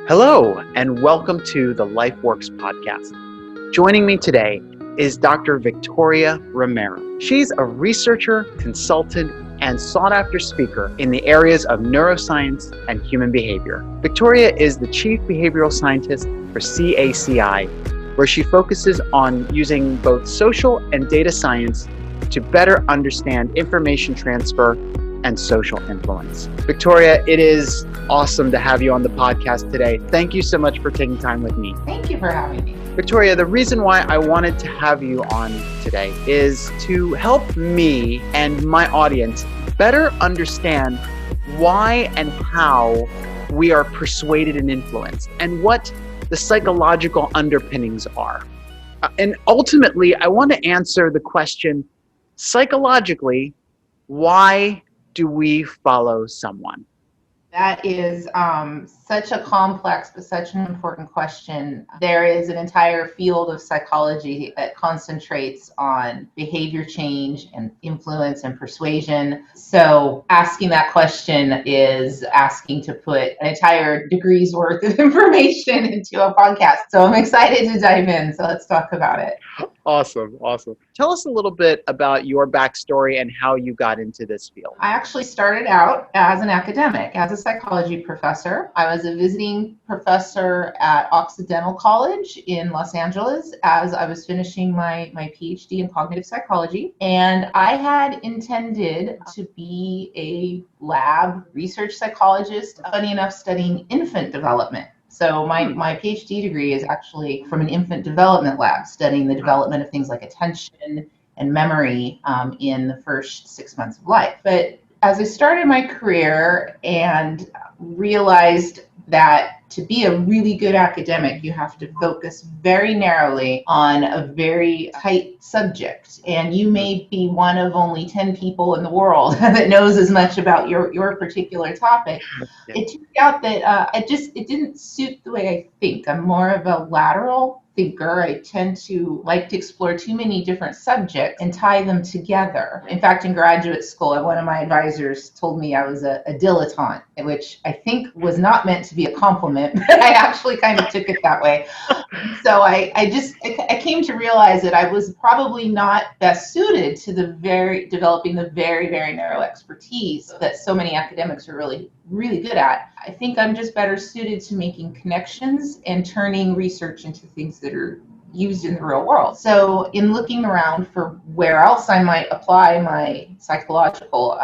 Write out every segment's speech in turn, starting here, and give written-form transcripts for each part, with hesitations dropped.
Hello, and welcome to the LifeWorks podcast. Joining me today is Dr. Victoria Romero. She's a researcher, consultant, and sought-after speaker in the areas of neuroscience and human behavior. Victoria is the chief behavioral scientist for CACI, where she focuses on using both social and data science to better understand information transfer and social influence. Victoria, it is awesome to have you on the podcast today. Thank you so much for taking time with me. Thank you for having me. Victoria, the reason why I wanted to have you on today is to help me and my audience better understand why and how we are persuaded and influenced, and what the psychological underpinnings are. And ultimately, I want to answer the question, psychologically, why do we follow someone? That is such a complex but such an important question. There is an entire field of psychology that concentrates on behavior change and influence and persuasion. So asking that question is asking to put an entire degree's worth of information into a podcast. So I'm excited to dive in. So let's talk about it. Awesome. Tell us a little bit about your backstory and how you got into this field. I actually started out as an academic, as a psychology professor. I was a visiting professor at Occidental College in Los Angeles as I was finishing my PhD in cognitive psychology. And I had intended to be a lab research psychologist, funny enough, studying infant development. So my PhD degree is actually from an infant development lab, studying the development of things like attention and memory in the first 6 months of life. But as I started my career and realized that to be a really good academic, you have to focus very narrowly on a very tight subject. And you may be one of only 10 people in the world that knows as much about your particular topic. It turned out that it didn't suit the way I think. I'm more of a lateral thinker. I tend to like to explore too many different subjects and tie them together. In fact, in graduate school, one of my advisors told me I was a dilettante, which I think was not meant to be a compliment, but I actually kind of took it that way. So I came to realize that I was probably not best suited to developing the very, very narrow expertise that so many academics are really, really good at. I think I'm just better suited to making connections and turning research into things that are used in the real world. So in looking around for where else I might apply my psychological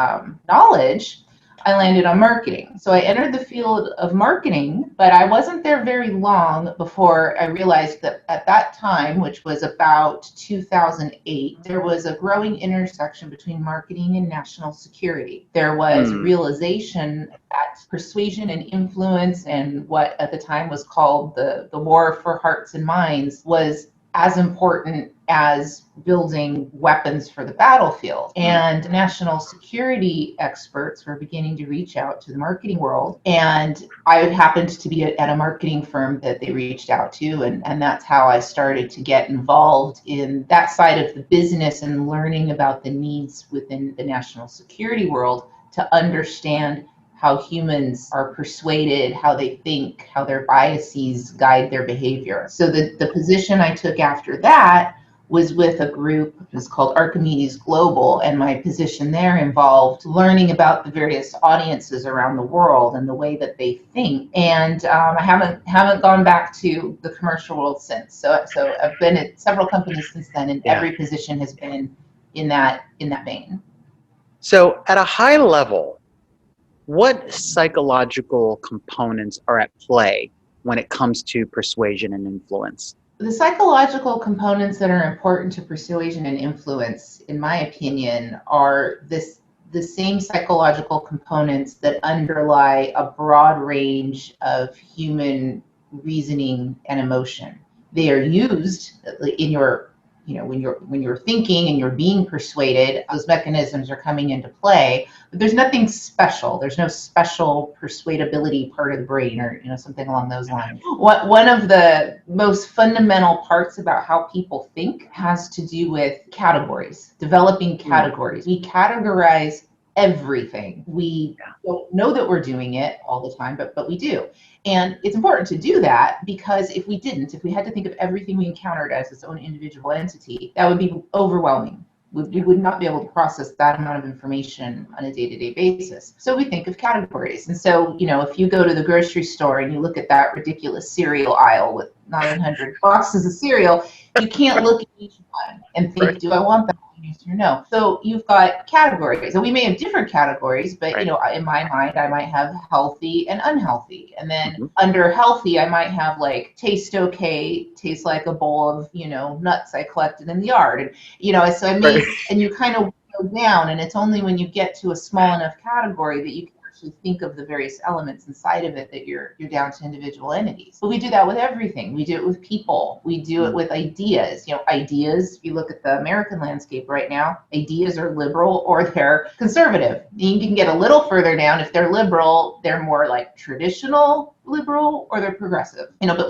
knowledge, I landed on marketing. So I entered the field of marketing, but I wasn't there very long before I realized that at that time, which was about 2008, there was a growing intersection between marketing and national security. There was realization that persuasion and influence, and what at the time was called the war for hearts and minds, was as important as building weapons for the battlefield. And national security experts were beginning to reach out to the marketing world. And I happened to be at a marketing firm that they reached out to. And that's how I started to get involved in that side of the business and learning about the needs within the national security world to understand how humans are persuaded, how they think, how their biases guide their behavior. So the position I took after that was with a group that was called Archimedes Global, and my position there involved learning about the various audiences around the world and the way that they think. And I haven't gone back to the commercial world since. So I've been at several companies since then, and every position has been in that vein. So at a high level, what psychological components are at play when it comes to persuasion and influence? The psychological components that are important to persuasion and influence, in my opinion, are the same psychological components that underlie a broad range of human reasoning and emotion. They are used in when you're thinking and you're being persuaded, those mechanisms are coming into play, but there's nothing special. There's no special persuadability part of the brain or something along those lines. One of the most fundamental parts about how people think has to do with categories, developing categories. We categorize everything. We don't know that we're doing it all the time, but we do. And it's important to do that because if we had to think of everything we encountered as its own individual entity, that would be overwhelming. We would not be able to process that amount of information on a day-to-day basis. So we think of categories. And so, if you go to the grocery store and you look at that ridiculous cereal aisle with 900 boxes of cereal, you can't look at each one and think, do I want that? Yes or no. So you've got categories, and we may have different categories, but in my mind, I might have healthy and unhealthy, and then under healthy, I might have like taste okay, tastes like a bowl of nuts I collected in the yard, and so I mean, and you kind of go down, and it's only when you get to a small enough category that you can actually think of the various elements inside of it that you're down to individual entities. But we do that with everything. We do it with people. We do it with ideas. Ideas, if you look at the American landscape right now, ideas are liberal or they're conservative. You can get a little further down. If they're liberal, they're more like traditional liberal or they're progressive. But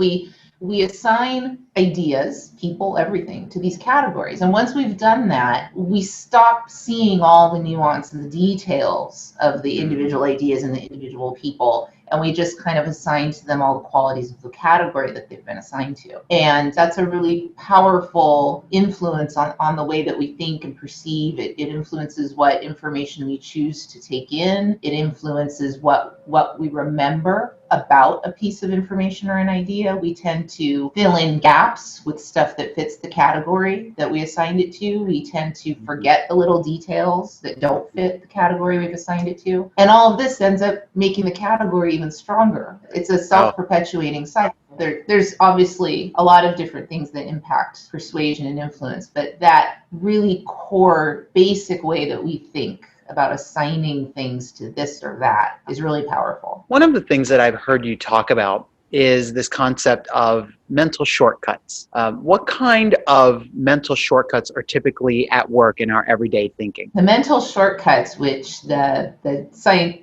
we assign ideas, people, everything to these categories. And once we've done that, we stop seeing all the nuance and the details of the individual ideas and the individual people. And we just kind of assign to them all the qualities of the category that they've been assigned to. And that's a really powerful influence on the way that we think and perceive. It influences what information we choose to take in. It influences what we remember about a piece of information or an idea. We tend to fill in gaps with stuff that fits the category that we assigned it to. We tend to forget the little details that don't fit the category we've assigned it to. And all of this ends up making the category even stronger. It's a self-perpetuating cycle. There's obviously a lot of different things that impact persuasion and influence, but that really core basic way that we think about assigning things to this or that is really powerful. One of the things that I've heard you talk about is this concept of mental shortcuts. What kind of mental shortcuts are typically at work in our everyday thinking? The mental shortcuts, which the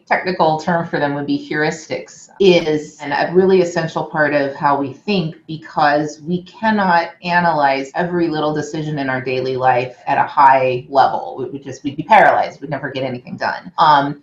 technical term for them would be heuristics, is a really essential part of how we think because we cannot analyze every little decision in our daily life at a high level. We'd be paralyzed. We'd never get anything done.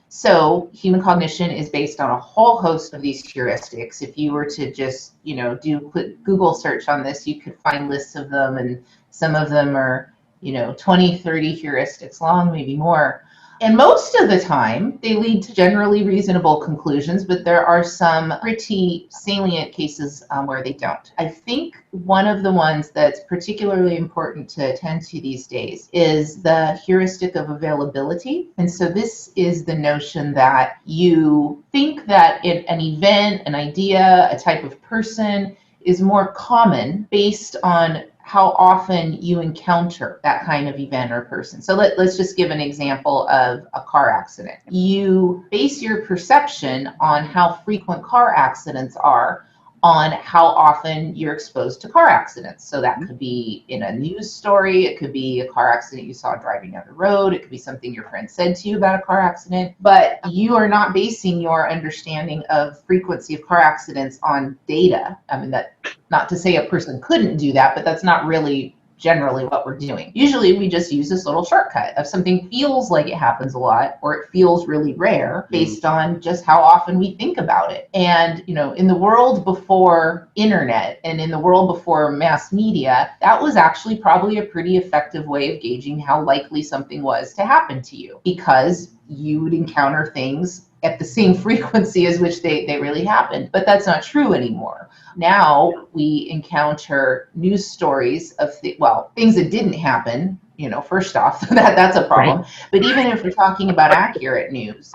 So human cognition is based on a whole host of these heuristics. If you were to just, do quick Google search on this, you could find lists of them, and some of them are, 20, 30 heuristics long, maybe more. And most of the time, they lead to generally reasonable conclusions, but there are some pretty salient cases where they don't. I think one of the ones that's particularly important to attend to these days is the heuristic of availability. And so this is the notion that you think that an event, an idea, a type of person is more common based on how often you encounter that kind of event or person. So let's just give an example of a car accident. You base your perception on how frequent car accidents are on how often you're exposed to car accidents. So that could be in a news story, it could be a car accident you saw driving down the road, it could be something your friend said to you about a car accident, but you are not basing your understanding of frequency of car accidents on data. I mean, that, not to say a person couldn't do that, but that's not really generally what we're doing. Usually we just use this little shortcut of something feels like it happens a lot or it feels really rare based on just how often we think about it. And, in the world before internet and in the world before mass media, that was actually probably a pretty effective way of gauging how likely something was to happen to you because you would encounter things at the same frequency as which they really happened. But that's not true anymore. Now we encounter news stories of things that didn't happen. First off, that's a problem. Right. But even if we're talking about accurate news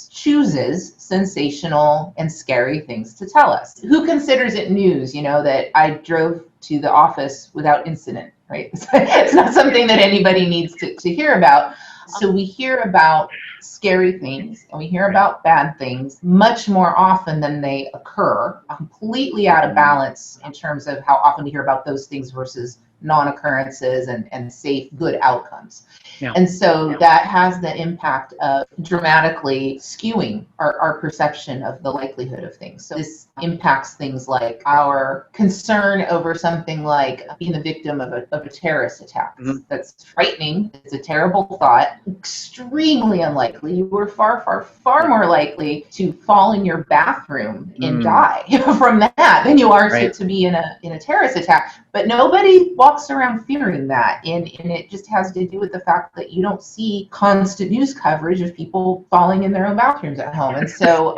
chooses sensational and scary things to tell us. Who considers it news, that I drove to the office without incident, right? It's not something that anybody needs to hear about. So we hear about scary things and we hear about bad things much more often than they occur, completely out of balance in terms of how often we hear about those things versus non-occurrences and safe, good outcomes. Yeah. And so that has the impact of dramatically skewing our perception of the likelihood of things. So this impacts things like our concern over something like being the victim of a terrorist attack. Mm-hmm. That's frightening. It's a terrible thought. Extremely unlikely. You were far more likely to fall in your bathroom and die from that than you are to be in a terrorist attack. But nobody walks around fearing that. And it just has to do with the fact that you don't see constant news coverage of people falling in their own bathrooms at home. And so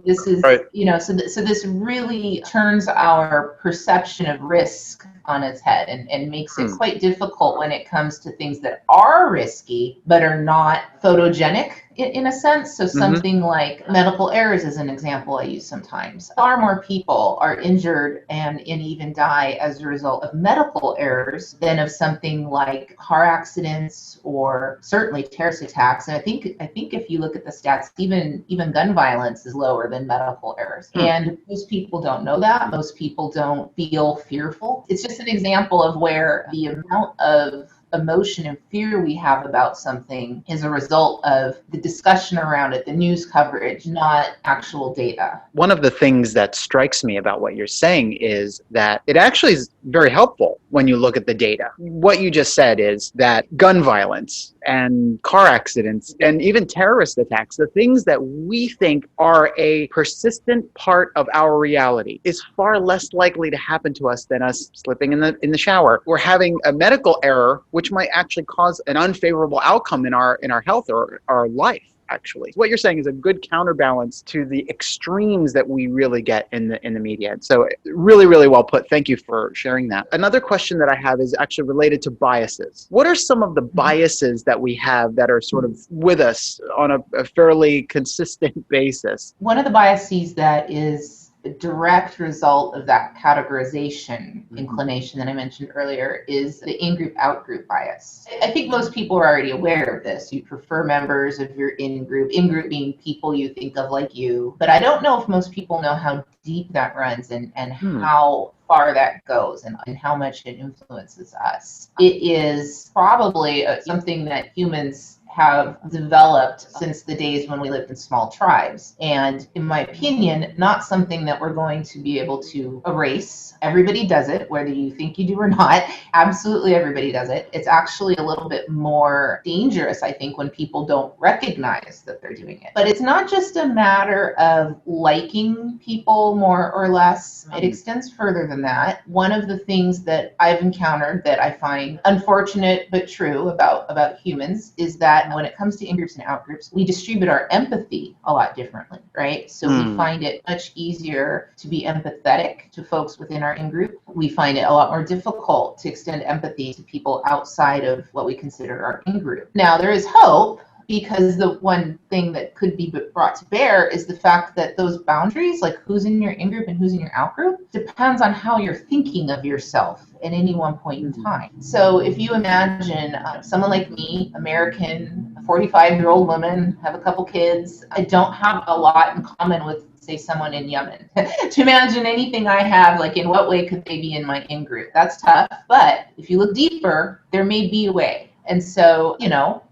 this is, so this really turns our perception of risk on its head and makes it quite difficult when it comes to things that are risky but are not photogenic in a sense. So something like medical errors is an example I use sometimes. Far more people are injured and even die as a result of medical errors than of something like car accidents or certainly terrorist attacks. And I think if you look at the stats, even gun violence is lower than medical errors. And most people don't know that. Most people don't feel fearful. It's just an example of where the amount of emotion and fear we have about something is a result of the discussion around it, the news coverage, not actual data. One of the things that strikes me about what you're saying is that it actually is very helpful when you look at the data. What you just said is that gun violence and car accidents and even terrorist attacks, the things that we think are a persistent part of our reality, is far less likely to happen to us than us slipping in the shower or having a medical error, which might actually cause an unfavorable outcome in our health or our life. Actually, what you're saying is a good counterbalance to the extremes that we really get in the media. And so really, really well put. Thank you for sharing that. Another question that I have is actually related to biases. What are some of the biases that we have that are sort of with us on a fairly consistent basis? One of the biases that is a direct result of that categorization inclination that I mentioned earlier is the in-group, out-group bias. I think most people are already aware of this. You prefer members of your in-group being people you think of like you. But I don't know if most people know how deep that runs and how far that goes and how much it influences us. It is probably something that humans have developed since the days when we lived in small tribes. And in my opinion, not something that we're going to be able to erase. Everybody does it, whether you think you do or not. Absolutely everybody does it. It's actually a little bit more dangerous, I think, when people don't recognize that they're doing it. But it's not just a matter of liking people more or less. It extends further than that. One of the things that I've encountered that I find unfortunate but true about humans is that when it comes to in-groups and out-groups, we distribute our empathy a lot differently, right? So we find it much easier to be empathetic to folks within our in-group. We find it a lot more difficult to extend empathy to people outside of what we consider our in-group. Now, there is hope, because the one thing that could be brought to bear is the fact that those boundaries, like who's in your in-group and who's in your out-group, depends on how you're thinking of yourself at any one point in time. So if you imagine someone like me, American, 45-year-old woman, have a couple kids, I don't have a lot in common with, say, someone in Yemen. To imagine anything I have, like in what way could they be in my in-group? That's tough. But if you look deeper, there may be a way. And so,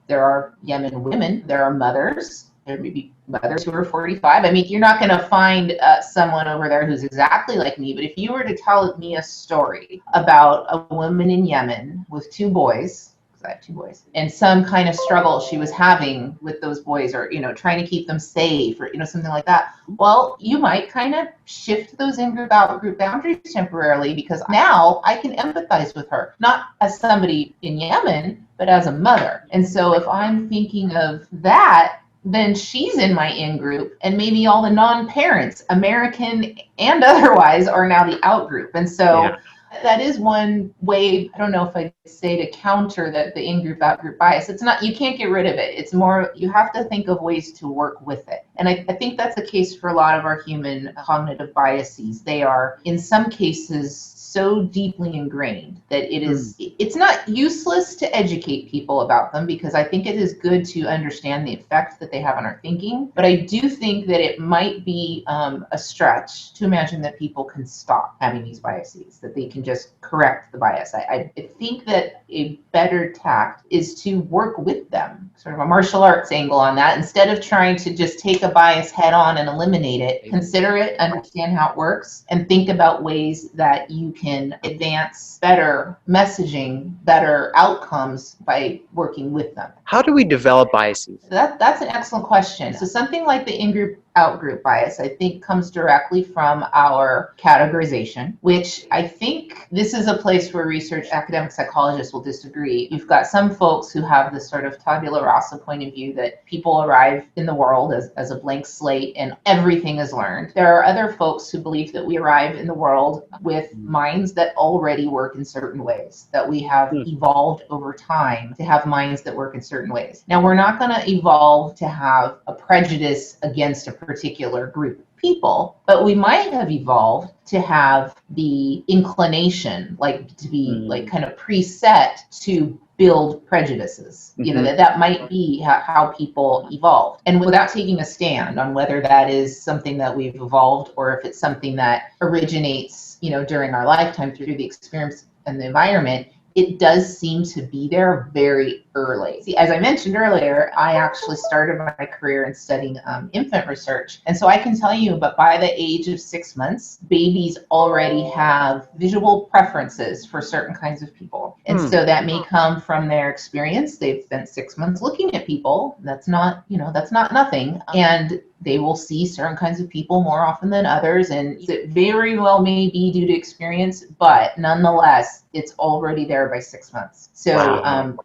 there are Yemen women, there are mothers, there may be mothers who are 45. I mean, you're not going to find someone over there who's exactly like me, but if you were to tell me a story about a woman in Yemen with two boys, because I have two boys, and some kind of struggle she was having with those boys, or, trying to keep them safe, or, something like that, well, you might kind of shift those in-group, out-group boundaries temporarily, because now I can empathize with her, not as somebody in Yemen, but as a mother. And so if I'm thinking of that, then she's in my in-group, and maybe all the non-parents, American and otherwise, are now the out-group. And so that is one way, I don't know if I'd say to counter the in-group, out-group bias. It's not, you can't get rid of it. It's more, you have to think of ways to work with it. And I think that's the case for a lot of our human cognitive biases. They are, in some cases, so deeply ingrained that it's not useless to educate people about them, because I think it is good to understand the effect that they have on our thinking. But I do think that it might be a stretch to imagine that people can stop having these biases, that they can just correct the bias. I think that a better tact is to work with them, sort of a martial arts angle on that. Instead of trying to just take a bias head on and eliminate it, consider it, understand how it works, and think about ways that you can advance better messaging, better outcomes by working with them. How do we develop biases? That's an excellent question. So something like the in-group, out-group bias, I think, comes directly from our categorization, which I think this is a place where academic psychologists will disagree. You've got some folks who have this sort of tabula rasa point of view that people arrive in the world as a blank slate and everything is learned. There are other folks who believe that we arrive in the world with minds that already work in certain ways, that we have evolved over time to have minds that work in certain ways. Now, we're not going to evolve to have a prejudice against a particular group of people, but we might have evolved to have the inclination, to be kind of preset to build prejudices. You know, that might be how people evolved. And without taking a stand on whether that is something that we've evolved or if it's something that originates, during our lifetime through the experience and the environment, it does seem to be there very early. See, as I mentioned earlier, I actually started my career in studying infant research. And so I can tell you, but by the age of 6 months, babies already have visual preferences for certain kinds of people. And so that may come from their experience. They've spent 6 months looking at people. That's not nothing. And they will see certain kinds of people more often than others. And it very well may be due to experience, but nonetheless, it's already there by 6 months. So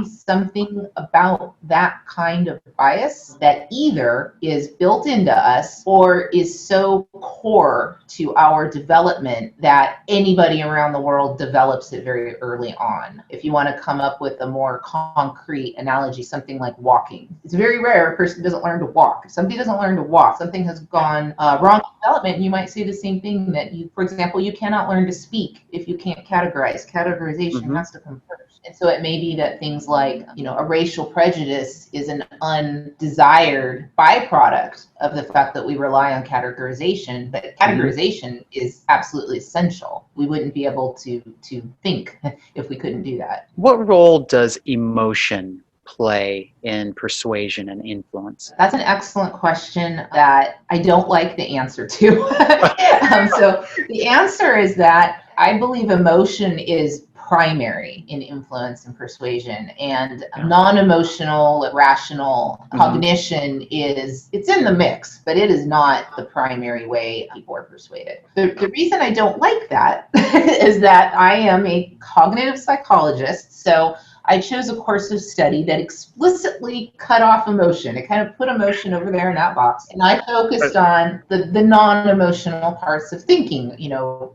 something about that kind of bias that either is built into us or is so core to our development that anybody around the world develops it very early on. If you want to come up with a more concrete analogy, something like walking. It's very rare a person doesn't learn to walk. If somebody doesn't learn to walk, something has gone wrong in development. You might say the same thing that for example, you cannot learn to speak if you can't categorize. Categorization has to come first. And so it may be that things like, a racial prejudice is an undesired byproduct of the fact that we rely on categorization, but categorization is absolutely essential. We wouldn't be able to think if we couldn't do that. What role does emotion play in persuasion and influence? That's an excellent question that I don't like the answer to. So the answer is that I believe emotion is primary in influence and persuasion, and non-emotional, rational cognition it's in the mix, but it is not the primary way people are persuaded. The reason I don't like that is that I am a cognitive psychologist, so I chose a course of study that explicitly cut off emotion. It kind of put emotion over there in that box. And I focused on the non-emotional parts of thinking,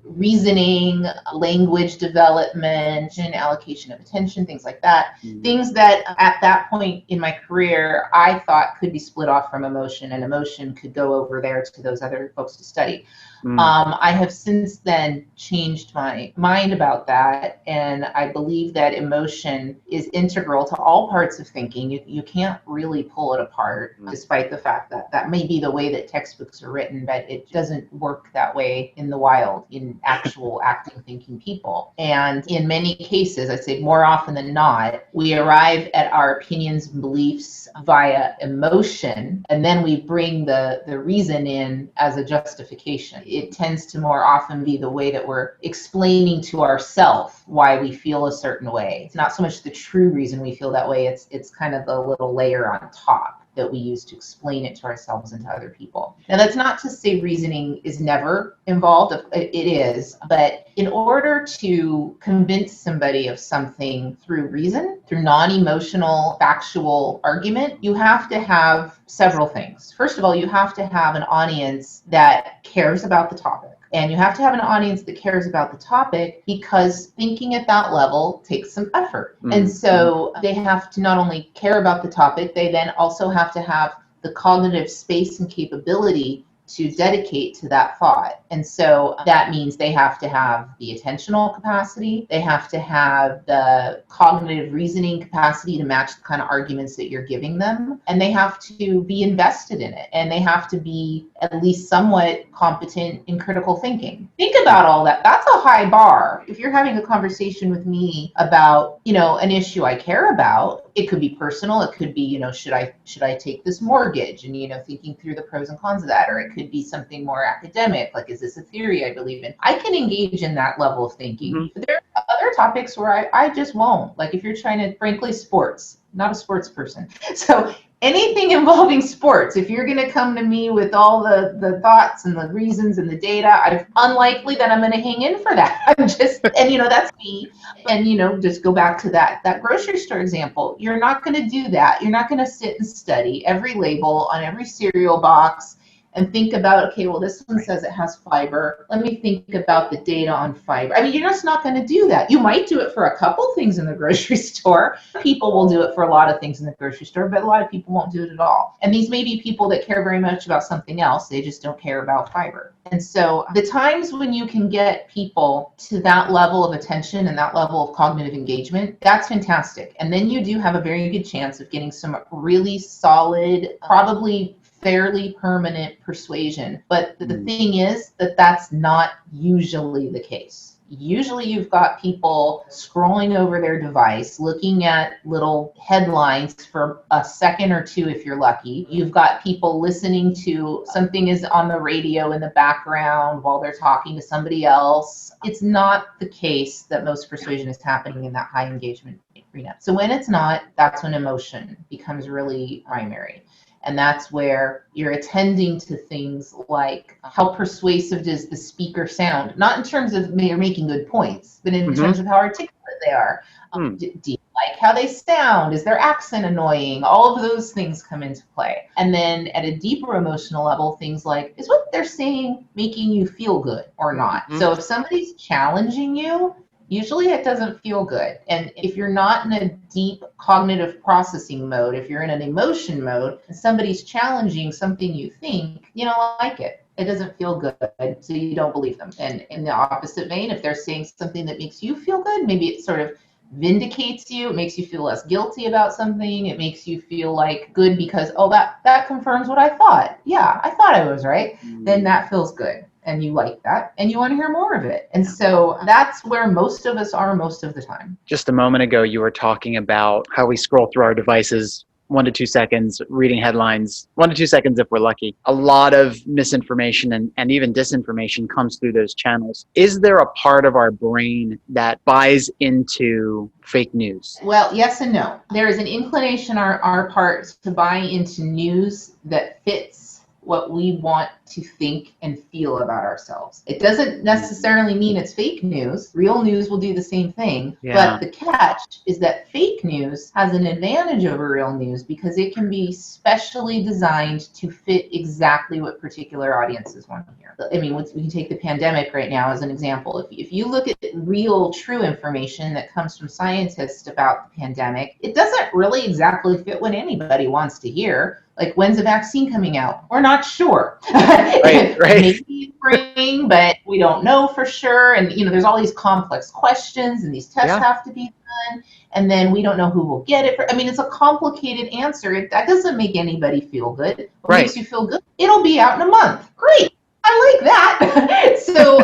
reasoning, language development, allocation of attention, things like that. Things that at that point in my career, I thought could be split off from emotion, and emotion could go over there to those other folks to study. I have since then changed my mind about that, and I believe that emotion is integral to all parts of thinking. You can't really pull it apart, despite the fact that that may be the way that textbooks are written, but it doesn't work that way in the wild, in actual active thinking people. And in many cases, I'd say more often than not, we arrive at our opinions and beliefs via emotion, and then we bring the reason in as a justification. It tends to more often be the way that we're explaining to ourselves why we feel a certain way. It's not so much the true reason we feel that way, it's kind of the little layer on top that we use to explain it to ourselves and to other people. Now, that's not to say reasoning is never involved. It is. But in order to convince somebody of something through reason, through non-emotional, factual argument, you have to have several things. First of all, you have to have an audience that cares about the topic. And you have to have an audience that cares about the topic, because thinking at that level takes some effort. And so they have to not only care about the topic, they then also have to have the cognitive space and capability to dedicate to that thought. And so that means they have to have the attentional capacity, they have to have the cognitive reasoning capacity to match the kind of arguments that you're giving them, and they have to be invested in it, and they have to be at least somewhat competent in critical thinking. Think about all that. That's a high bar. If you're having a conversation with me about, an issue I care about, it could be personal, it could be, should I take this mortgage, and thinking through the pros and cons of that, or it could be something more academic, like, is this a theory I believe in? I can engage in that level of thinking. Mm-hmm. But there are other topics where I just won't. Like, if you're trying to, frankly, sports, not a sports person. So anything involving sports, if you're going to come to me with all the thoughts and the reasons and the data, I'm unlikely that I'm going to hang in for that. I'm just, and that's me. And just go back to that grocery store example. You're not going to do that. You're not going to sit and study every label on every cereal box and think about, okay, well, this one says it has fiber. Let me think about the data on fiber. I mean, you're just not going to do that. You might do it for a couple things in the grocery store. People will do it for a lot of things in the grocery store, but a lot of people won't do it at all. And these may be people that care very much about something else. They just don't care about fiber. And so the times when you can get people to that level of attention and that level of cognitive engagement, that's fantastic. And then you do have a very good chance of getting some really solid, probably fairly permanent persuasion. But the thing is that that's not usually the case. Usually you've got people scrolling over their device, looking at little headlines for a second or two if you're lucky. You've got people listening to something is on the radio in the background while they're talking to somebody else. It's not the case that most persuasion is happening in that high engagement arena. So when it's not, that's when emotion becomes really primary. And that's where you're attending to things like how persuasive does the speaker sound? Not in terms of you're making good points, but in terms of how articulate they are. Do you like how they sound? Is their accent annoying? All of those things come into play. And then at a deeper emotional level, things like, is what they're saying making you feel good or not? So if somebody's challenging you, usually it doesn't feel good. And if you're not in a deep cognitive processing mode, if you're in an emotion mode, and somebody's challenging something you think, you don't like it. It doesn't feel good, so you don't believe them. And in the opposite vein, if they're saying something that makes you feel good, maybe it sort of vindicates you, it makes you feel less guilty about something, it makes you feel like good because, that confirms what I thought. Yeah, I thought I was right. Then that feels good. And you like that, and you want to hear more of it. And so that's where most of us are most of the time. Just a moment ago, you were talking about how we scroll through our devices 1 to 2 seconds, reading headlines, 1 to 2 seconds if we're lucky. A lot of misinformation and even disinformation comes through those channels. Is there a part of our brain that buys into fake news? Well, yes and no. There is an inclination on our part to buy into news that fits what we want to think and feel about ourselves. It doesn't necessarily mean it's fake news. Real news will do the same thing. Yeah. But the catch is that fake news has an advantage over real news because it can be specially designed to fit exactly what particular audiences want to hear. I mean, we can take the pandemic right now as an example. If you look at real, true information that comes from scientists about the pandemic, it doesn't really exactly fit what anybody wants to hear. Like, when's the vaccine coming out? We're not sure. Right. Maybe spring, but we don't know for sure. And, there's all these complex questions and these tests have to be done. And then we don't know who will get it. It's a complicated answer. That doesn't make anybody feel good. What makes you feel good? It'll be out in a month. Great. I like that. So,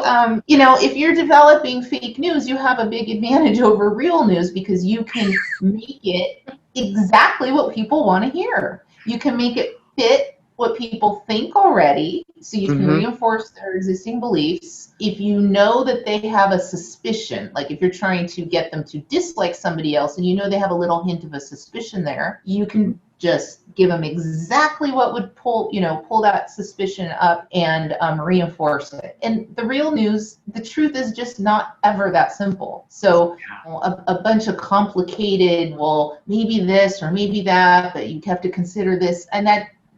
if you're developing fake news, you have a big advantage over real news because you can make it exactly what people want to hear. You can make it fit what people think already, so you can reinforce their existing beliefs. If you know that they have a suspicion, like if you're trying to get them to dislike somebody else and they have a little hint of a suspicion there, you can just give them exactly what would pull that suspicion up and reinforce it. And the real news, the truth is just not ever that simple. So a bunch of complicated, well, maybe this or maybe that, but you have to consider this, and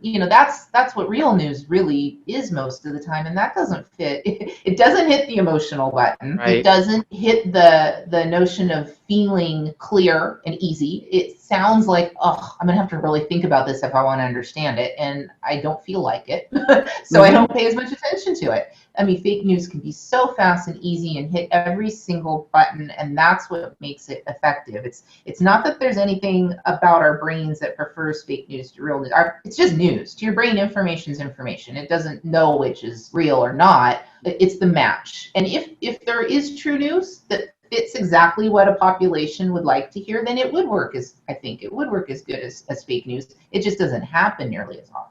that's what real news really is most of the time, and that doesn't fit. It doesn't hit the emotional button. Right. It doesn't hit the notion of feeling clear and easy. It sounds like, oh, I'm gonna have to really think about this if I want to understand it, and I don't feel like it, so I don't pay as much attention to it. I mean, fake news can be so fast and easy and hit every single button, and that's what makes it effective. It's not that there's anything about our brains that prefers fake news to real news. It's just news. To your brain, information is information. It doesn't know which is real or not. It's the match. And if there is true news that fits exactly what a population would like to hear, then it would work I think it would work as good as fake news. It just doesn't happen nearly as often.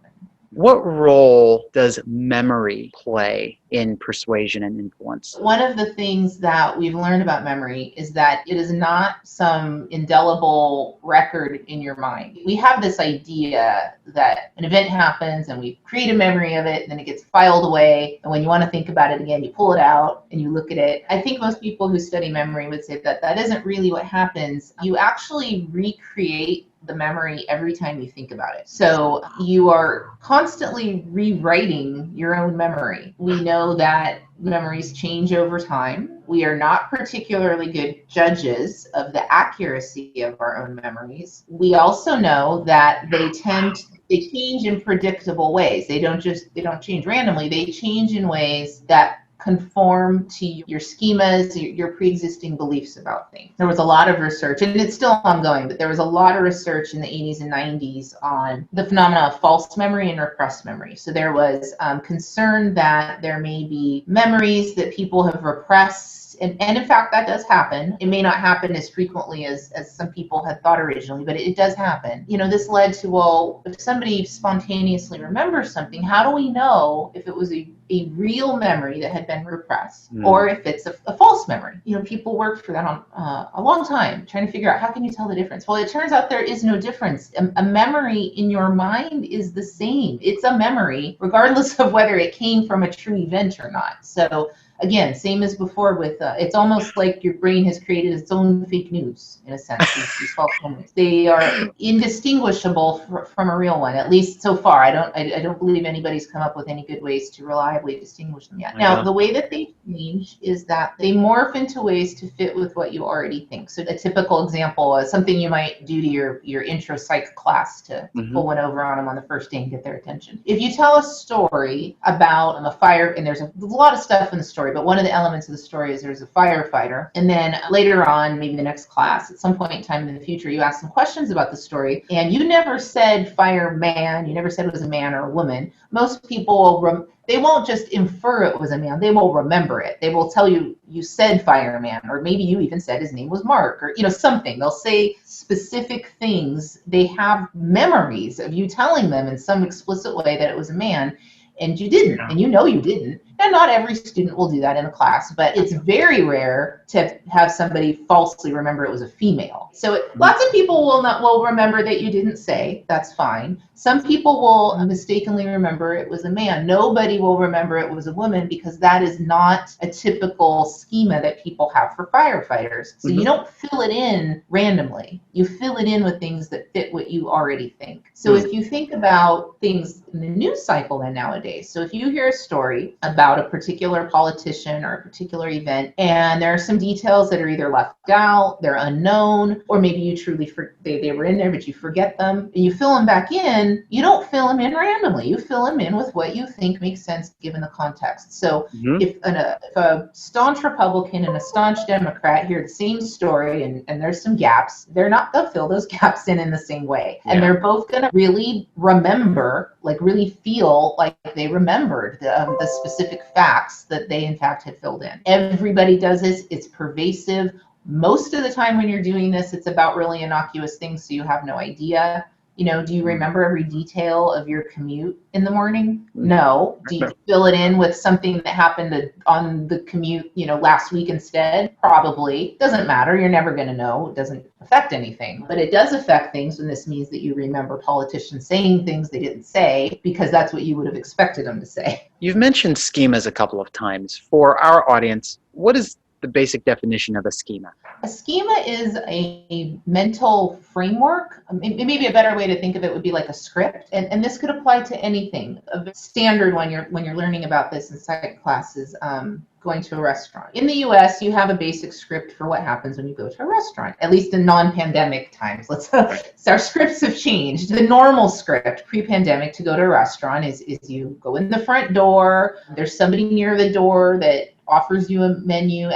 What role does memory play in persuasion and influence? One of the things that we've learned about memory is that it is not some indelible record in your mind. We have this idea that an event happens and we create a memory of it, and then it gets filed away, and when you want to think about it again, you pull it out and you look at it. I think most people who study memory would say that that isn't really what happens. You actually recreate the memory every time you think about it. So you are constantly rewriting your own memory. We know that memories change over time. We are not particularly good judges of the accuracy of our own memories. We also know that they change in predictable ways. They don't change randomly. They change in ways that conform to your schemas, your pre-existing beliefs about things. There was a lot of research, and it's still ongoing, but there was a lot of research in the 80s and 90s on the phenomena of false memory and repressed memory. So there was concern that there may be memories that people have repressed. And in fact, that does happen. It may not happen as frequently as some people had thought originally, but it does happen. This led to, well, if somebody spontaneously remembers something, how do we know if it was a real memory that had been repressed or if it's a false memory? People worked for that on a long time trying to figure out, how can you tell the difference? Well, it turns out there is no difference. A memory in your mind is the same. It's a memory regardless of whether it came from a true event or not. So again, same as before with, it's almost like your brain has created its own fake news, in a sense, these false memories. They are indistinguishable from a real one, at least so far. I don't believe anybody's come up with any good ways to reliably distinguish them yet. Now, the way that they change is that they morph into ways to fit with what you already think. So a typical example is something you might do to your intro psych class to pull one over on them on the first day and get their attention. If you tell a story about a fire, and there's a lot of stuff in the story, but one of the elements of the story is there's a firefighter, and then later on, maybe the next class, at some point in time in the future, you ask some questions about the story, and you never said fireman, you never said it was a man or a woman. Most people will they won't just infer it was a man, they will remember it. They will tell you said fireman, or maybe you even said his name was Mark, or something. They'll say specific things. They have memories of you telling them in some explicit way that it was a man, and you didn't, and you didn't. And not every student will do that in a class, but it's very rare to have somebody falsely remember it was a female. So lots of people will remember that you didn't say. That's fine. Some people will mistakenly remember it was a man. Nobody will remember it was a woman, because that is not a typical schema that people have for firefighters. So you don't fill it in randomly. You fill it in with things that fit what you already think. So if you think about things in the news cycle then nowadays, so if you hear a story about a particular politician or a particular event, and there are some details that are either left out, they're unknown, or maybe you truly they were in there but you forget them, and you fill them back in, you don't fill them in randomly. You fill them in with what you think makes sense given the context. So if a staunch Republican and a staunch Democrat hear the same story and there's some gaps, they'll fill those gaps in the same way. And they're both going to really remember, really feel like they remembered the specific facts that they in fact had filled in. Everybody does this. It's pervasive. Most of the time when you're doing this, it's about really innocuous things, so you have no idea. Do you remember every detail of your commute in the morning? No. Do you fill it in with something that happened on the commute, last week instead? Probably. Doesn't matter. You're never going to know. It doesn't affect anything. But it does affect things, and this means that you remember politicians saying things they didn't say because that's what you would have expected them to say. You've mentioned schemas a couple of times. For our audience, what does the basic definition of a schema? A schema is a mental framework. Maybe a better way to think of it would be like a script, and this could apply to anything. A standard when you're learning about this in psych classes, going to a restaurant. In the US, you have a basic script for what happens when you go to a restaurant, at least in non-pandemic times. Our scripts have changed. The normal script pre-pandemic to go to a restaurant is you go in the front door, there's somebody near the door that offers you a menu,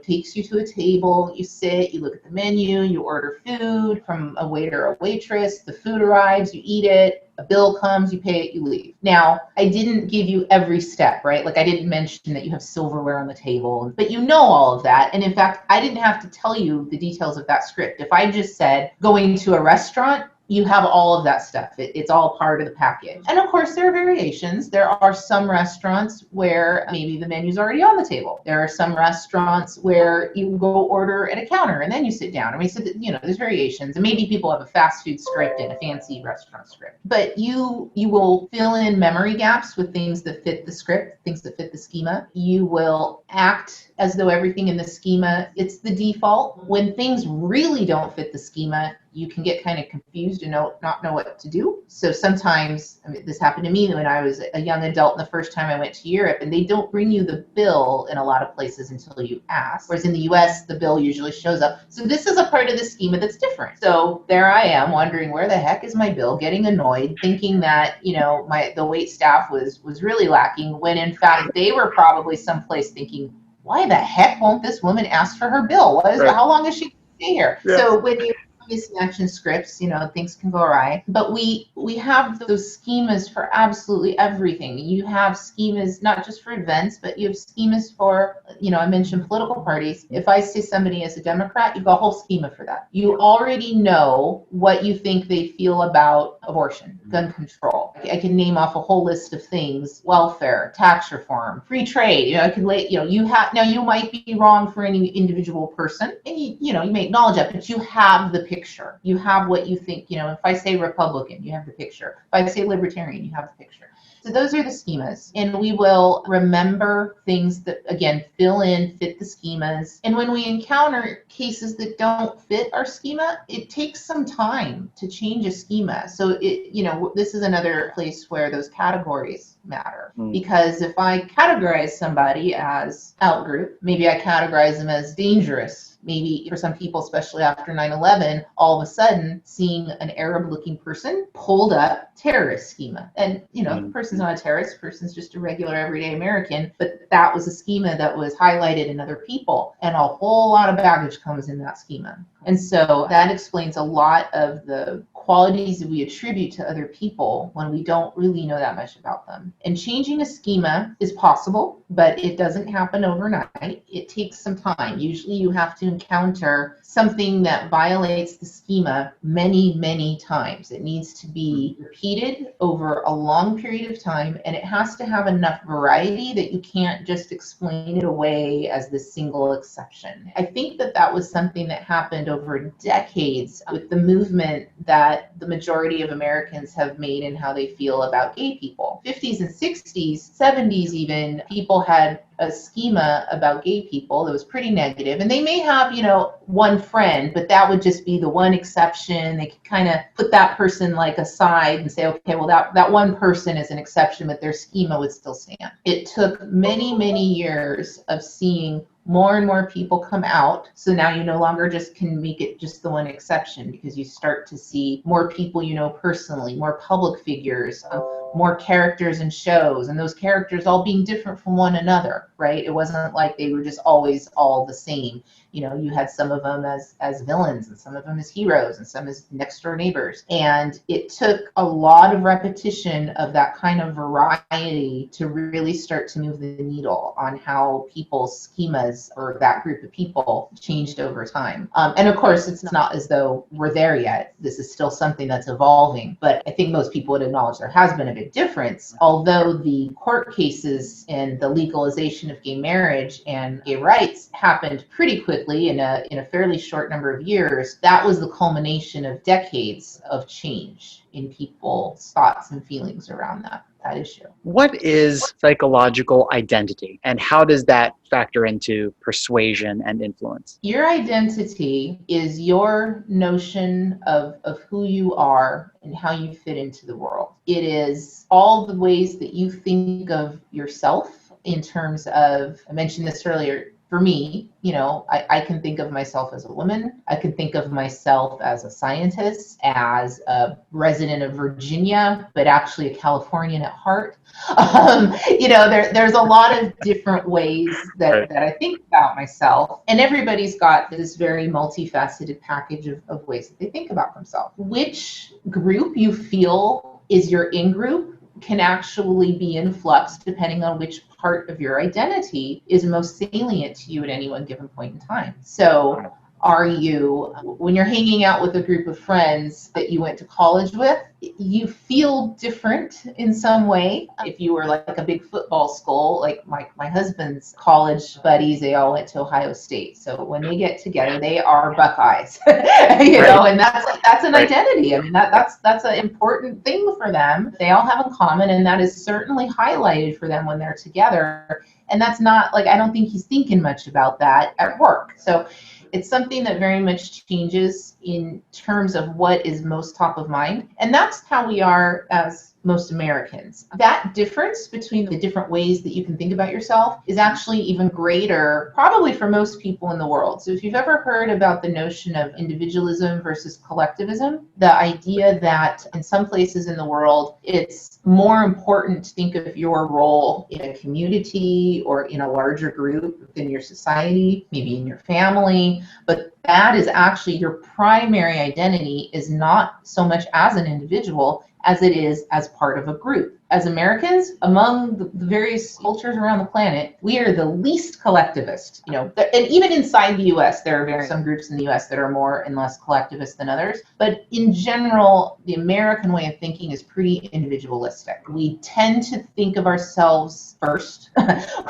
takes you to a table, you sit, you look at the menu, you order food from a waiter or waitress, the food arrives, you eat it, a bill comes, you pay it, you leave. Now, I didn't give you every step, right? Like I didn't mention that you have silverware on the table, but you know all of that. And in fact, I didn't have to tell you the details of that script. If I just said going to a restaurant, you have all of that stuff. It's all part of the package. And of course, there are variations. There are some restaurants where maybe the menu's already on the table. There are some restaurants where you go order at a counter and then you sit down. I mean, so there's variations. And maybe people have a fast food script and a fancy restaurant script. But you will fill in memory gaps with things that fit the script, things that fit the schema. You will act as though everything in the schema, it's the default. When things really don't fit the schema, you can get kind of confused and not know what to do. So sometimes, this happened to me when I was a young adult and the first time I went to Europe, and they don't bring you the bill in a lot of places until you ask. Whereas in the US, the bill usually shows up. So this is a part of the schema that's different. So there I am wondering, where the heck is my bill? Getting annoyed, thinking that, the wait staff was really lacking, when in fact they were probably someplace thinking, why the heck won't this woman ask for her bill? How long is she going to stay here? Yeah. So when you mismatching scripts, things can go awry. But we have those schemas for absolutely everything. You have schemas not just for events, but you have schemas for, I mentioned political parties. If I say somebody is a Democrat, you've got a whole schema for that. You already know what you think they feel about abortion, gun control. I can name off a whole list of things: welfare, tax reform, free trade. I could now you might be wrong for any individual person, and you may acknowledge that, but you have the picture. You have what you think, if I say Republican, you have the picture. If I say Libertarian, you have the picture. So those are the schemas, and we will remember things that, again, fit the schemas. And when we encounter cases that don't fit our schema, it takes some time to change a schema. So this is another place where those categories matter. Because if I categorize somebody as outgroup, maybe I categorize them as dangerous. Maybe for some people, especially after 9/11, all of a sudden seeing an Arab-looking person pulled up terrorist schema. And, the person's not a terrorist, the person's just a regular everyday American, but that was a schema that was highlighted in other people. And a whole lot of baggage comes in that schema. And so that explains a lot of the qualities that we attribute to other people when we don't really know that much about them. And changing a schema is possible, but it doesn't happen overnight. It takes some time. Usually you have to encounter something that violates the schema many, many times. It needs to be repeated over a long period of time, and it has to have enough variety that you can't just explain it away as this single exception. I think that was something that happened over decades with the movement that the majority of Americans have made in how they feel about gay people. 50s and 60s, 70s even, people had a schema about gay people that was pretty negative. And they may have, one friend, but that would just be the one exception. They could kind of put that person aside and say, okay, well, that one person is an exception, but their schema would still stand. It took many, many years of seeing more and more people come out. So now you no longer just can make it just the one exception, because you start to see more people personally, more public figures, more characters in shows, and those characters all being different from one another, right? It wasn't like they were just always all the same. You had some of them as villains, and some of them as heroes, and some as next door neighbors. And it took a lot of repetition of that kind of variety to really start to move the needle on how people's schemas, or that group of people, changed over time. And of course, it's not as though we're there yet. This is still something that's evolving, but I think most people would acknowledge there has been a big difference. Although the court cases and the legalization of gay marriage and gay rights happened pretty quickly in a fairly short number of years, that was the culmination of decades of change in people's thoughts and feelings around that. that issue. What is psychological identity, and how does that factor into persuasion and influence? Your identity is your notion of who you are and how you fit into the world. It is all the ways that you think of yourself in terms of, I mentioned this earlier, for me, I can think of myself as a woman. I can think of myself as a scientist, as a resident of Virginia, but actually a Californian at heart. There's a lot of different ways that I think about myself. And everybody's got this very multifaceted package of ways that they think about themselves. Which group you feel is your in-group can actually be in flux depending on which part of your identity is most salient to you at any one given point in time. So are you, when you're hanging out with a group of friends that you went to college with, you feel different in some way. If you were like a big football skull, like my husband's college buddies, they all went to Ohio State. So when they get together, they are Buckeyes, and that's an identity. I mean, that's an important thing for them. They all have in common, and that is certainly highlighted for them when they're together. And that's not like, I don't think he's thinking much about that at work. So it's something that very much changes in terms of what is most top of mind. And that's how we are as most Americans. That difference between the different ways that you can think about yourself is actually even greater, probably for most people in the world. So if you've ever heard about the notion of individualism versus collectivism, the idea that in some places in the world, it's more important to think of your role in a community or in a larger group than your society, maybe in your family, but that is actually your primary identity is not so much as an individual as it is as part of a group. As Americans, among the various cultures around the planet, we are the least collectivist. And even inside the U.S., there are some groups in the U.S. that are more and less collectivist than others. But in general, the American way of thinking is pretty individualistic. We tend to think of ourselves first.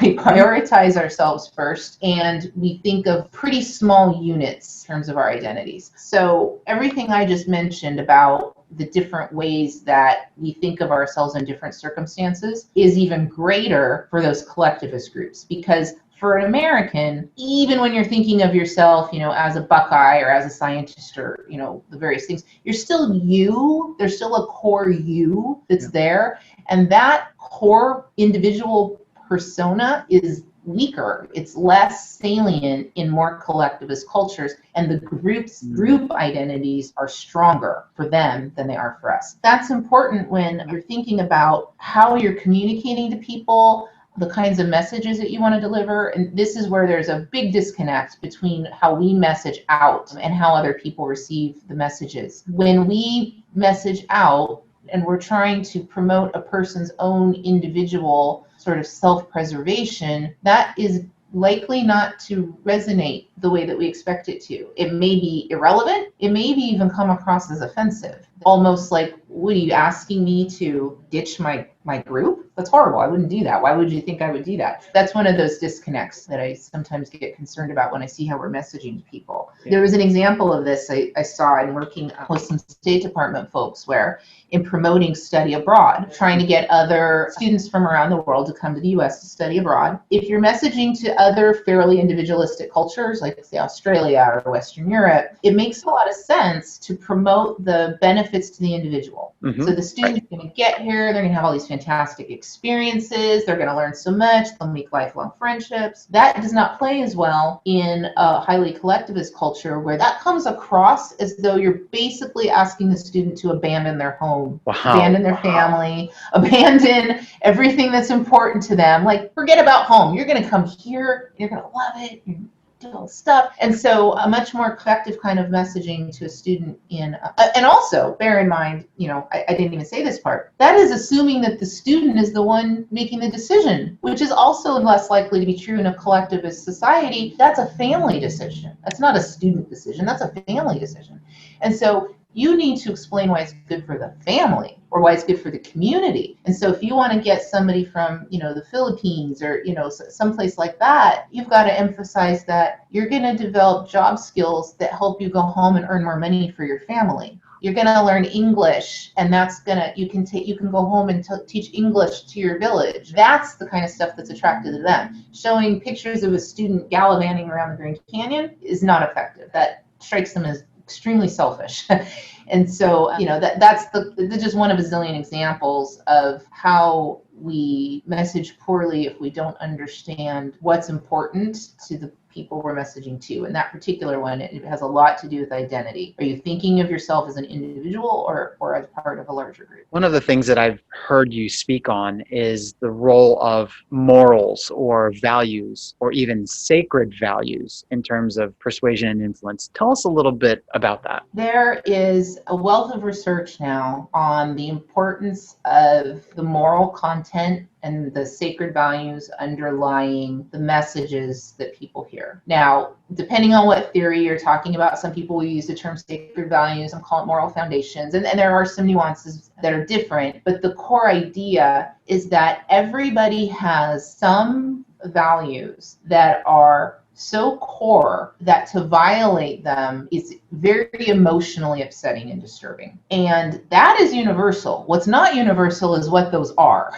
We prioritize ourselves first, and we think of pretty small units in terms of our identities. So everything I just mentioned about the different ways that we think of ourselves in different circumstances is even greater for those collectivist groups, because for an American, even when you're thinking of yourself, as a Buckeye or as a scientist or, the various things, you're still you. There's still a core you that's there. And that core individual persona is weaker. It's less salient in more collectivist cultures, and the group identities are stronger for them than they are for us. That's important when you're thinking about how you're communicating to people, the kinds of messages that you want to deliver. And this is where there's a big disconnect between how we message out and how other people receive the messages. When we message out and we're trying to promote a person's own individual sort of self-preservation, that is likely not to resonate the way that we expect it to. It may be irrelevant. It may be even come across as offensive. Almost like, what are you asking me to ditch my group? That's horrible. I wouldn't do that. Why would you think I would do that? That's one of those disconnects that I sometimes get concerned about when I see how we're messaging to people. Yeah. There was an example of this I saw in working with some State Department folks where in promoting study abroad, trying to get other students from around the world to come to the U.S. to study abroad. If you're messaging to other fairly individualistic cultures, like say Australia or Western Europe, it makes a lot of sense to promote the benefits to the individual. Mm-hmm. So the student's going to get here, they're going to have all these fantastic experiences, they're going to learn so much, they'll make lifelong friendships. That does not play as well in a highly collectivist culture where that comes across as though you're basically asking the student to abandon their home, abandon their family, abandon everything that's important to them. Like, forget about home. You're going to come here, you're going to love it, you're do all this stuff. And so a much more effective kind of messaging to a student and also bear in mind, I didn't even say this part, that is assuming that the student is the one making the decision, which is also less likely to be true in a collectivist society. That's a family decision. That's not a student decision. That's a family decision. And so you need to explain why it's good for the family or why it's good for the community. And so if you want to get somebody from, the Philippines or, someplace like that, you've got to emphasize that you're going to develop job skills that help you go home and earn more money for your family. You're going to learn English, and you can go home and teach English to your village. That's the kind of stuff that's attractive to them. Showing pictures of a student gallivanting around the Grand Canyon is not effective. That strikes them as extremely selfish. And so, that's just one of a zillion examples of how we message poorly if we don't understand what's important to the people we're messaging to. And that particular one, it has a lot to do with identity. Are you thinking of yourself as an individual or as part of a larger group? One of the things that I've heard you speak on is the role of morals or values or even sacred values in terms of persuasion and influence. Tell us a little bit about that. There is a wealth of research now on the importance of the moral content and the sacred values underlying the messages that people hear. Now, depending on what theory you're talking about, some people will use the term sacred values, some call it moral foundations, and there are some nuances that are different, but the core idea is that everybody has some values that are so core that to violate them is very emotionally upsetting and disturbing. And that is universal. What's not universal is what those are.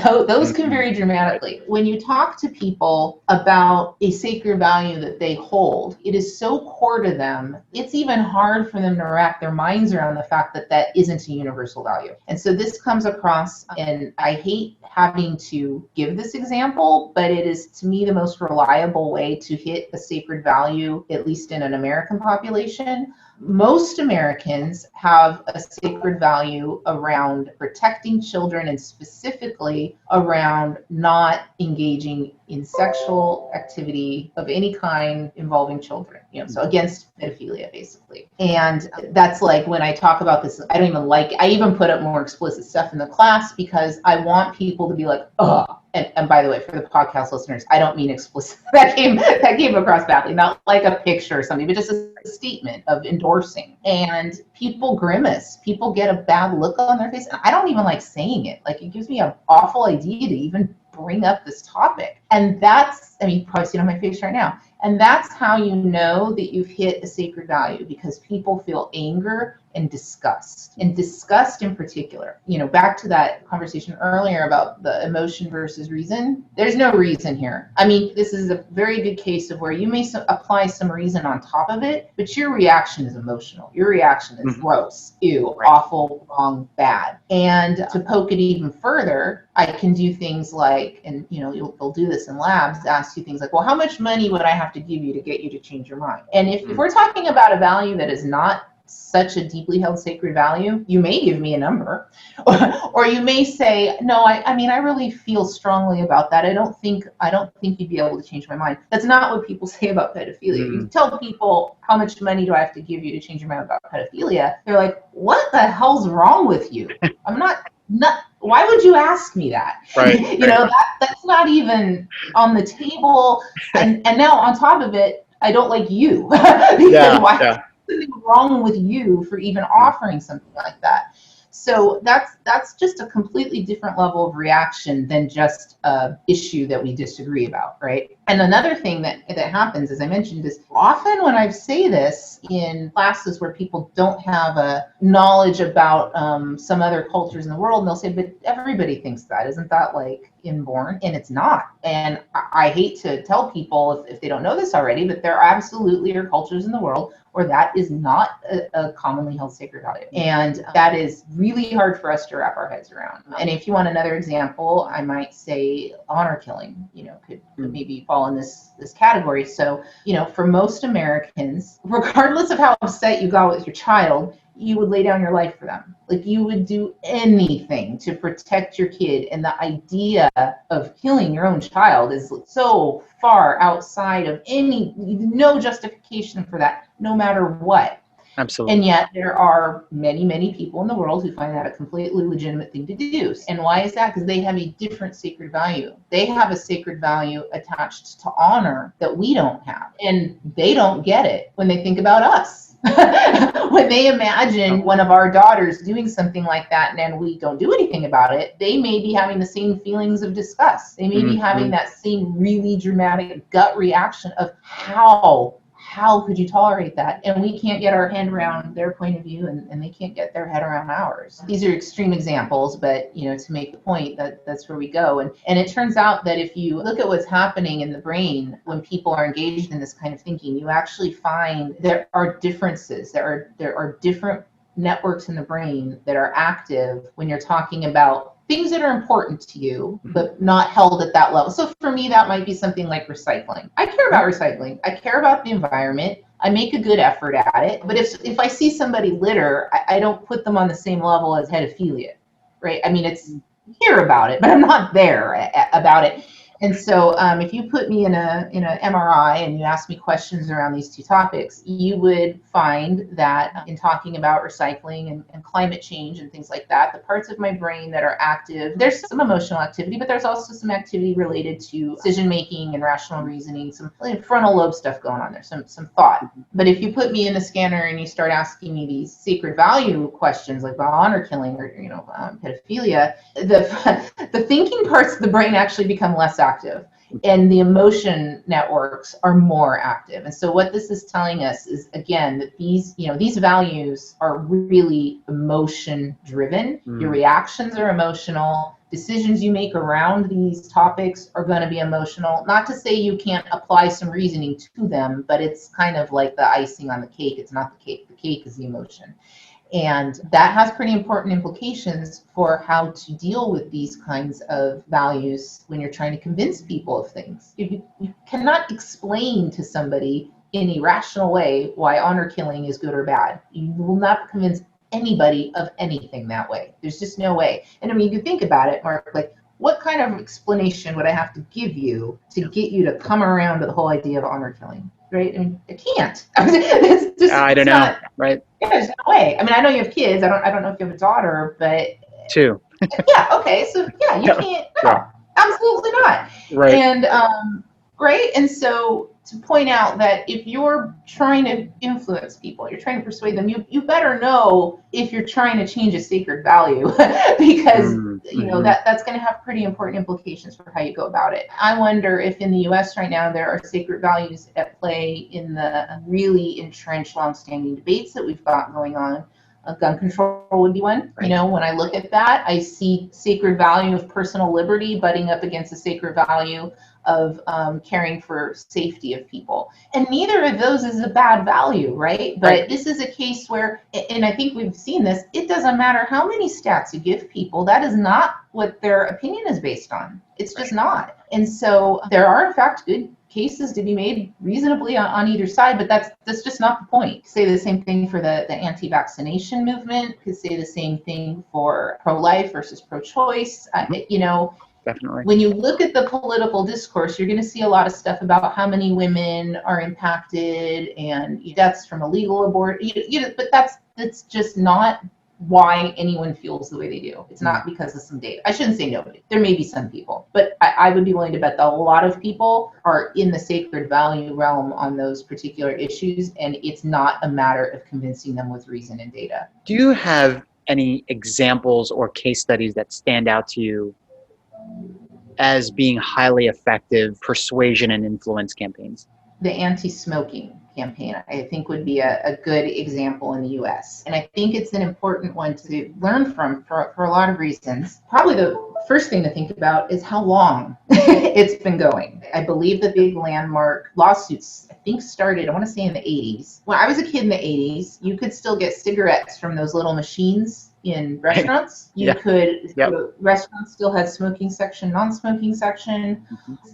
Those can vary dramatically. When you talk to people about a sacred value that they hold, it is so core to them, it's even hard for them to wrap their minds around the fact that that isn't a universal value. And so this comes across, and I hate having to give this example, but it is to me the most reliable way to hit a sacred value, at least in an American population. Most Americans have a sacred value around protecting children and specifically around not engaging in sexual activity of any kind involving children, so against pedophilia, basically. And that's like when I talk about this, I even put up more explicit stuff in the class because I want people to be like, ugh. And by the way, for the podcast listeners, I don't mean explicit. That came across badly, not like a picture or something, but just a statement of endorsing. And people grimace. People get a bad look on their face. And I don't even like saying it. Like, it gives me an awful idea to even bring up this topic. And you probably see it on my face right now. And that's how you know that you've hit a sacred value, because people feel anger and disgust in particular. Back to that conversation earlier about the emotion versus reason. There's no reason here. I mean, this is a very good case of where you may apply some reason on top of it, but your reaction is emotional. Your reaction is gross, ew, awful, wrong, bad. And to poke it even further, I can do things like, and they'll do this in labs, ask you things like, well, how much money would I have to give you to get you to change your mind? And if we're talking about a value that is not such a deeply held sacred value, you may give me a number, or you may say, no, I really feel strongly about that. I don't think you'd be able to change my mind. That's not what people say about pedophilia. You tell people, how much money do I have to give you to change your mind about pedophilia? They're like, what the hell's wrong with you? I'm not. Why would you ask me that? Right. That's not even on the table. And now on top of it, I don't like you. Because something wrong with you for even offering something like that. So that's just a completely different level of reaction than just an issue that we disagree about, right? And another thing that happens, as I mentioned, is often when I say this in classes where people don't have a knowledge about some other cultures in the world, and they'll say, but everybody thinks that. Isn't that like inborn? And it's not. And I hate to tell people if they don't know this already, but there absolutely are cultures in the world where that is not a commonly held sacred value. And that is really hard for us to wrap our heads around. And if you want another example, I might say honor killing, could maybe fall in this category. So, for most Americans, regardless of how upset you got with your child, you would lay down your life for them. Like, you would do anything to protect your kid. And the idea of killing your own child is so far outside of no justification for that, no matter what. Absolutely. And yet there are many, many people in the world who find that a completely legitimate thing to do. And why is that? Because they have a different sacred value. They have a sacred value attached to honor that we don't have. And they don't get it when they think about us. When they imagine one of our daughters doing something like that and we don't do anything about it, they may be having the same feelings of disgust. They may be having that same really dramatic gut reaction of how how could you tolerate that? And we can't get our head around their point of view, and they can't get their head around ours. These are extreme examples, but to make the point that that's where we go. And it turns out that if you look at what's happening in the brain when people are engaged in this kind of thinking, you actually find there are differences. There are different networks in the brain that are active when you're talking about things that are important to you, but not held at that level. So for me, that might be something like recycling. I care about recycling. I care about the environment. I make a good effort at it. But if I see somebody litter, I don't put them on the same level as pedophilia, right? I mean, it's hear about it, but I'm not there about it. And so if you put me in a MRI and you ask me questions around these two topics, you would find that in talking about recycling and climate change and things like that, the parts of my brain that are active, there's some emotional activity, but there's also some activity related to decision making and rational reasoning, some frontal lobe stuff going on there, some thought. But if you put me in the scanner and you start asking me these sacred value questions like honor killing or pedophilia, the thinking parts of the brain actually become less active, and the emotion networks are more active. And so what this is telling us is, again, that these values are really emotion driven. Your reactions are emotional. Decisions you make around these topics are going to be emotional. Not to say you can't apply some reasoning to them, but it's kind of like the icing on the cake. It's not the cake. The cake is the emotion. And that has pretty important implications for how to deal with these kinds of values when you're trying to convince people of things. You cannot explain to somebody in a rational way why honor killing is good or bad. You will not convince anybody of anything that way. There's just no way. And I mean, you think about it, Mark, like, what kind of explanation would I have to give you to get you to come around to the whole idea of honor killing? Right? I mean, I can't. It's just, I don't know. Right? Yeah, there's no way. I mean, I know you have kids. I don't know if you have a daughter, but 2. Yeah. Okay. So yeah, you can't. No, right. Absolutely not. Right. And right. And so to point out that if you're trying to influence people, you're trying to persuade them, you better know if you're trying to change a sacred value, because that's going to have pretty important implications for how you go about it. I wonder if in the U.S. right now there are sacred values at play in the really entrenched, long-standing debates that we've got going on. Gun control would be one. Right. When I look at that, I see sacred value of personal liberty butting up against the sacred value of caring for safety of people. And neither of those is a bad value, right? But this is a case where, and I think we've seen this, it doesn't matter how many stats you give people, that is not what their opinion is based on. It's just not. And so there are, in fact, good cases to be made reasonably on either side, but that's just not the point. Say the same thing for the anti-vaccination movement, could say the same thing for pro-life versus pro-choice. Definitely. When you look at the political discourse, you're going to see a lot of stuff about how many women are impacted and deaths from illegal abortion. But that's just not why anyone feels the way they do. It's not because of some data. I shouldn't say nobody. There may be some people, but I would be willing to bet that a lot of people are in the sacred value realm on those particular issues, and it's not a matter of convincing them with reason and data. Do you have any examples or case studies that stand out to you as being highly effective persuasion and influence campaigns? The anti-smoking campaign, I think, would be a good example in the US. And I think it's an important one to learn from for a lot of reasons. Probably the first thing to think about is how long it's been going. I believe the big landmark lawsuits, I think, started, I want to say, in the 80s. When I was a kid in the 80s, you could still get cigarettes from those little machines in restaurants. Restaurants still had smoking section, non-smoking section.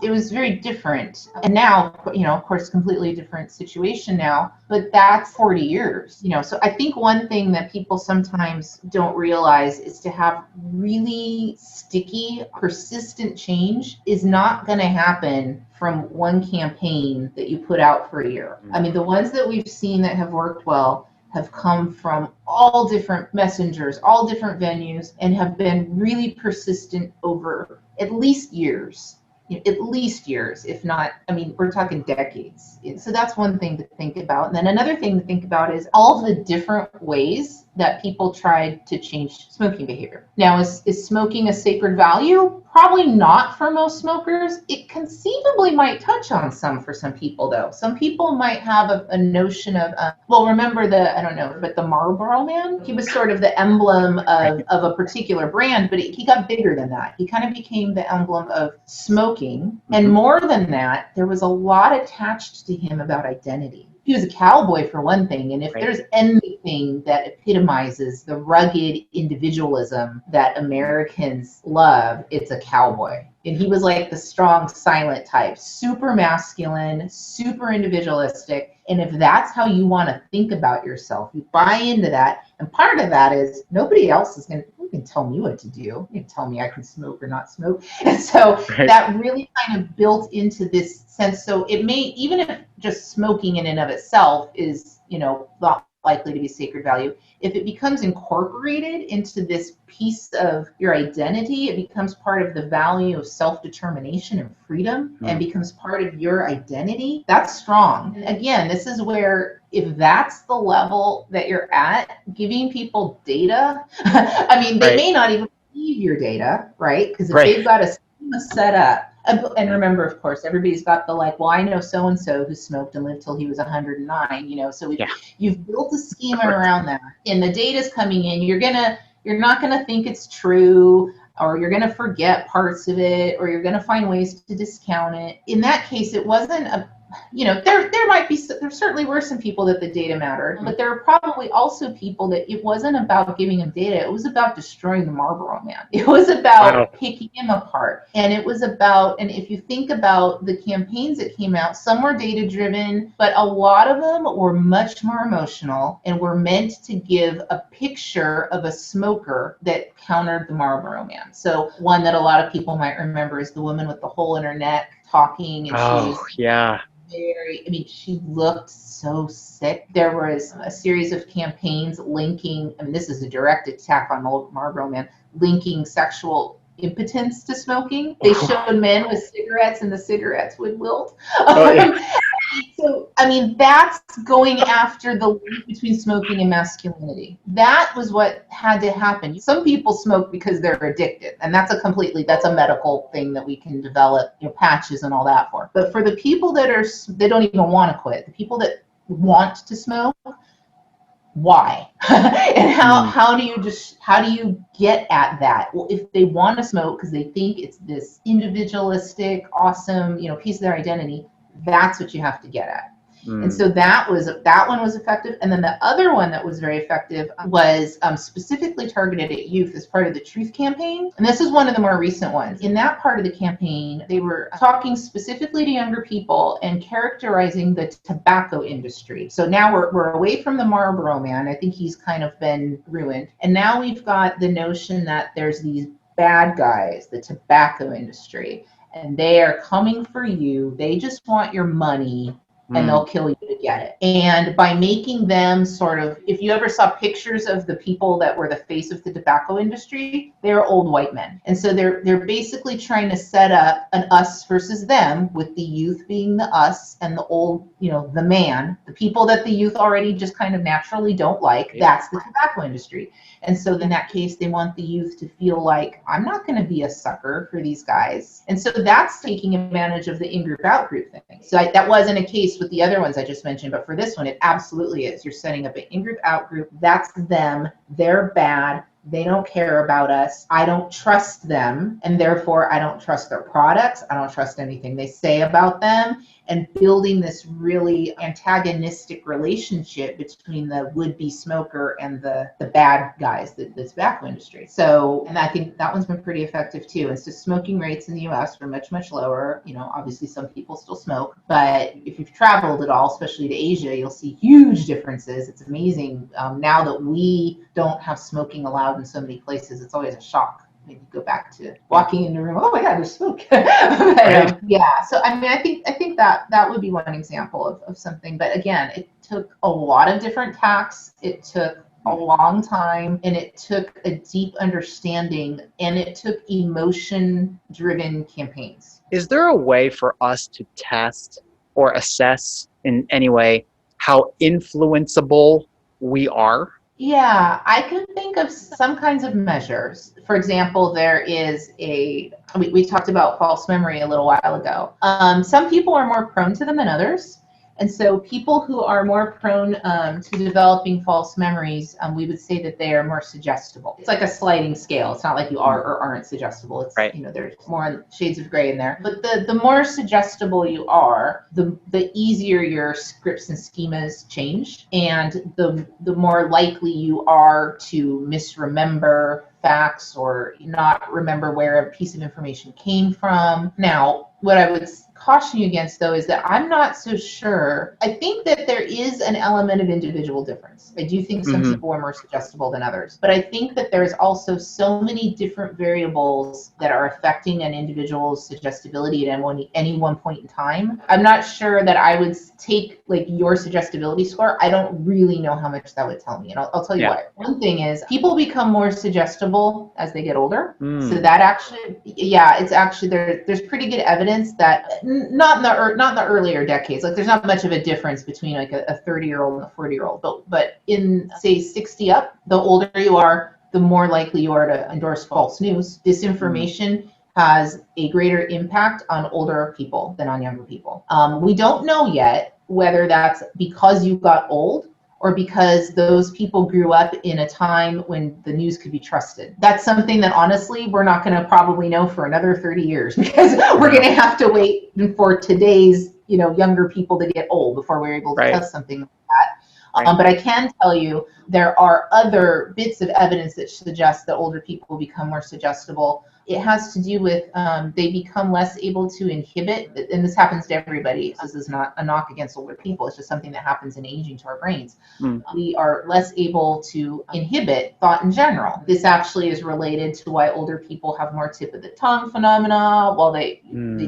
It was very different. And now, of course, completely different situation now, but that's 40 years, So I think one thing that people sometimes don't realize is to have really sticky, persistent change is not going to happen from one campaign that you put out for a year. I mean, the ones that we've seen that have worked well have come from all different messengers, all different venues, and have been really persistent over at least years, if not, we're talking decades. So that's one thing to think about. And then another thing to think about is all the different ways that people tried to change smoking behavior. Now, is smoking a sacred value? Probably not for most smokers. It conceivably might touch on some for some people, though. Some people might have a notion of, remember I don't know, but the Marlboro Man? He was sort of the emblem of a particular brand, but he got bigger than that. He kind of became the emblem of smoking. And more than that, there was a lot attached to him about identity. He was a cowboy for one thing, and if there's anything that epitomizes the rugged individualism that Americans love, it's a cowboy. And he was like the strong, silent type, super masculine, super individualistic. And if that's how you want to think about yourself, you buy into that. And part of that is nobody else is going to can tell me what to do. You can tell me I can smoke or not smoke. And so that really kind of built into this sense. So it may, even if just smoking in and of itself is, not likely to be sacred value, if it becomes incorporated into this piece of your identity, it becomes part of the value of self-determination and freedom and becomes part of your identity, that's strong. Again, this is where, if that's the level that you're at, giving people data, I mean, they may not even believe your data, right? Because if they've got a schema set up, and remember, of course, everybody's got the I know so-and-so who smoked and lived till he was 109, so you've built a schema around that. And the data's coming in, you're not gonna think it's true, or you're gonna forget parts of it, or you're gonna find ways to discount it. In that case, it wasn't there certainly were some people that the data mattered, but there are probably also people that it wasn't about giving them data. It was about destroying the Marlboro Man. It was about picking him apart. And it was about, and if you think about the campaigns that came out, some were data driven, but a lot of them were much more emotional and were meant to give a picture of a smoker that countered the Marlboro Man. So one that a lot of people might remember is the woman with the hole in her neck talking, and she looked so sick. There was a series of campaigns linking, this is a direct attack on Marlboro Man, linking sexual impotence to smoking. They showed men with cigarettes and the cigarettes would wilt. So, that's going after the link between smoking and masculinity. That was what had to happen. Some people smoke because they're addicted, and that's a medical thing that we can develop, patches and all that for. But for the people that don't even want to quit, the people that want to smoke, why? And how do you get at that? Well, if they want to smoke because they think it's this individualistic, awesome, piece of their identity, that's what you have to get at. And so that one was effective. And then the other one that was very effective was specifically targeted at youth as part of the Truth Campaign. And this is one of the more recent ones. In that part of the campaign, they were talking specifically to younger people and characterizing the tobacco industry. So now we're away from the Marlboro Man. I think he's kind of been ruined. And now we've got the notion that there's these bad guys, the tobacco industry, and they are coming for you. They just want your money, and they'll kill you to get it. And by making them sort of, if you ever saw pictures of the people that were the face of the tobacco industry, they're old white men. And so they're basically trying to set up an us versus them, with the youth being the us and the old, the man, the people that the youth already just kind of naturally don't like. That's the tobacco industry. And so in that case, they want the youth to feel like, I'm not going to be a sucker for these guys. And so that's taking advantage of the in-group, out-group thing. So that wasn't a case with the other ones I just mentioned, but for this one, it absolutely is. You're setting up an in-group, out-group. That's them. They're bad. They don't care about us. I don't trust them, and therefore I don't trust their products. I don't trust anything they say about them. And building this really antagonistic relationship between the would-be smoker and the bad guys, the tobacco industry. So, and I think that one's been pretty effective too. And so smoking rates in the US are much, much lower. Obviously some people still smoke, but if you've traveled at all, especially to Asia, you'll see huge differences. It's amazing. Now that we don't have smoking allowed in so many places, it's always a shock. You go back to walking into a room, oh my God, there's smoke. So I think that would be one example of something. But again, it took a lot of different tacks. It took a long time, and it took a deep understanding, and it took emotion-driven campaigns. Is there a way for us to test or assess in any way how influenceable we are? Yeah, I can think of some kinds of measures. For example, there is we talked about false memory a little while ago. Some people are more prone to them than others. And so people who are more prone to developing false memories, we would say that they are more suggestible. It's like a sliding scale. It's not like you are or aren't suggestible. It's, Right. there's more shades of gray in there. But the more suggestible you are, the easier your scripts and schemas change, and the more likely you are to misremember facts or not remember where a piece of information came from. Now, what I would caution you against, though, is that I'm not so sure. I think that there is an element of individual difference. I do think some people are more suggestible than others, but I think that there's also so many different variables that are affecting an individual's suggestibility at any one point in time. I'm not sure that I would take like your suggestibility score. I don't really know how much that would tell me, and I'll tell you why. One thing is people become more suggestible as they get older. So that actually, it's actually there's pretty good evidence that not in the earlier decades, like there's not much of a difference between like a 30-year-old and a 40-year-old, but in say 60 up, the older you are, the more likely you are to endorse false news. Disinformation has a greater impact on older people than on younger people. We don't know yet whether that's because you got old or because those people grew up in a time when the news could be trusted. That's something that honestly, we're not going to probably know for another 30 years because we're going to have to wait for today's, younger people to get old before we're able to test something like that. But I can tell you there are other bits of evidence that suggest that older people become more suggestible. It has to do with they become less able to inhibit, and this happens to everybody. This is not a knock against older people. It's just something that happens in aging to our brains. We are less able to inhibit thought in general. This actually is related to why older people have more tip of the tongue phenomena, while they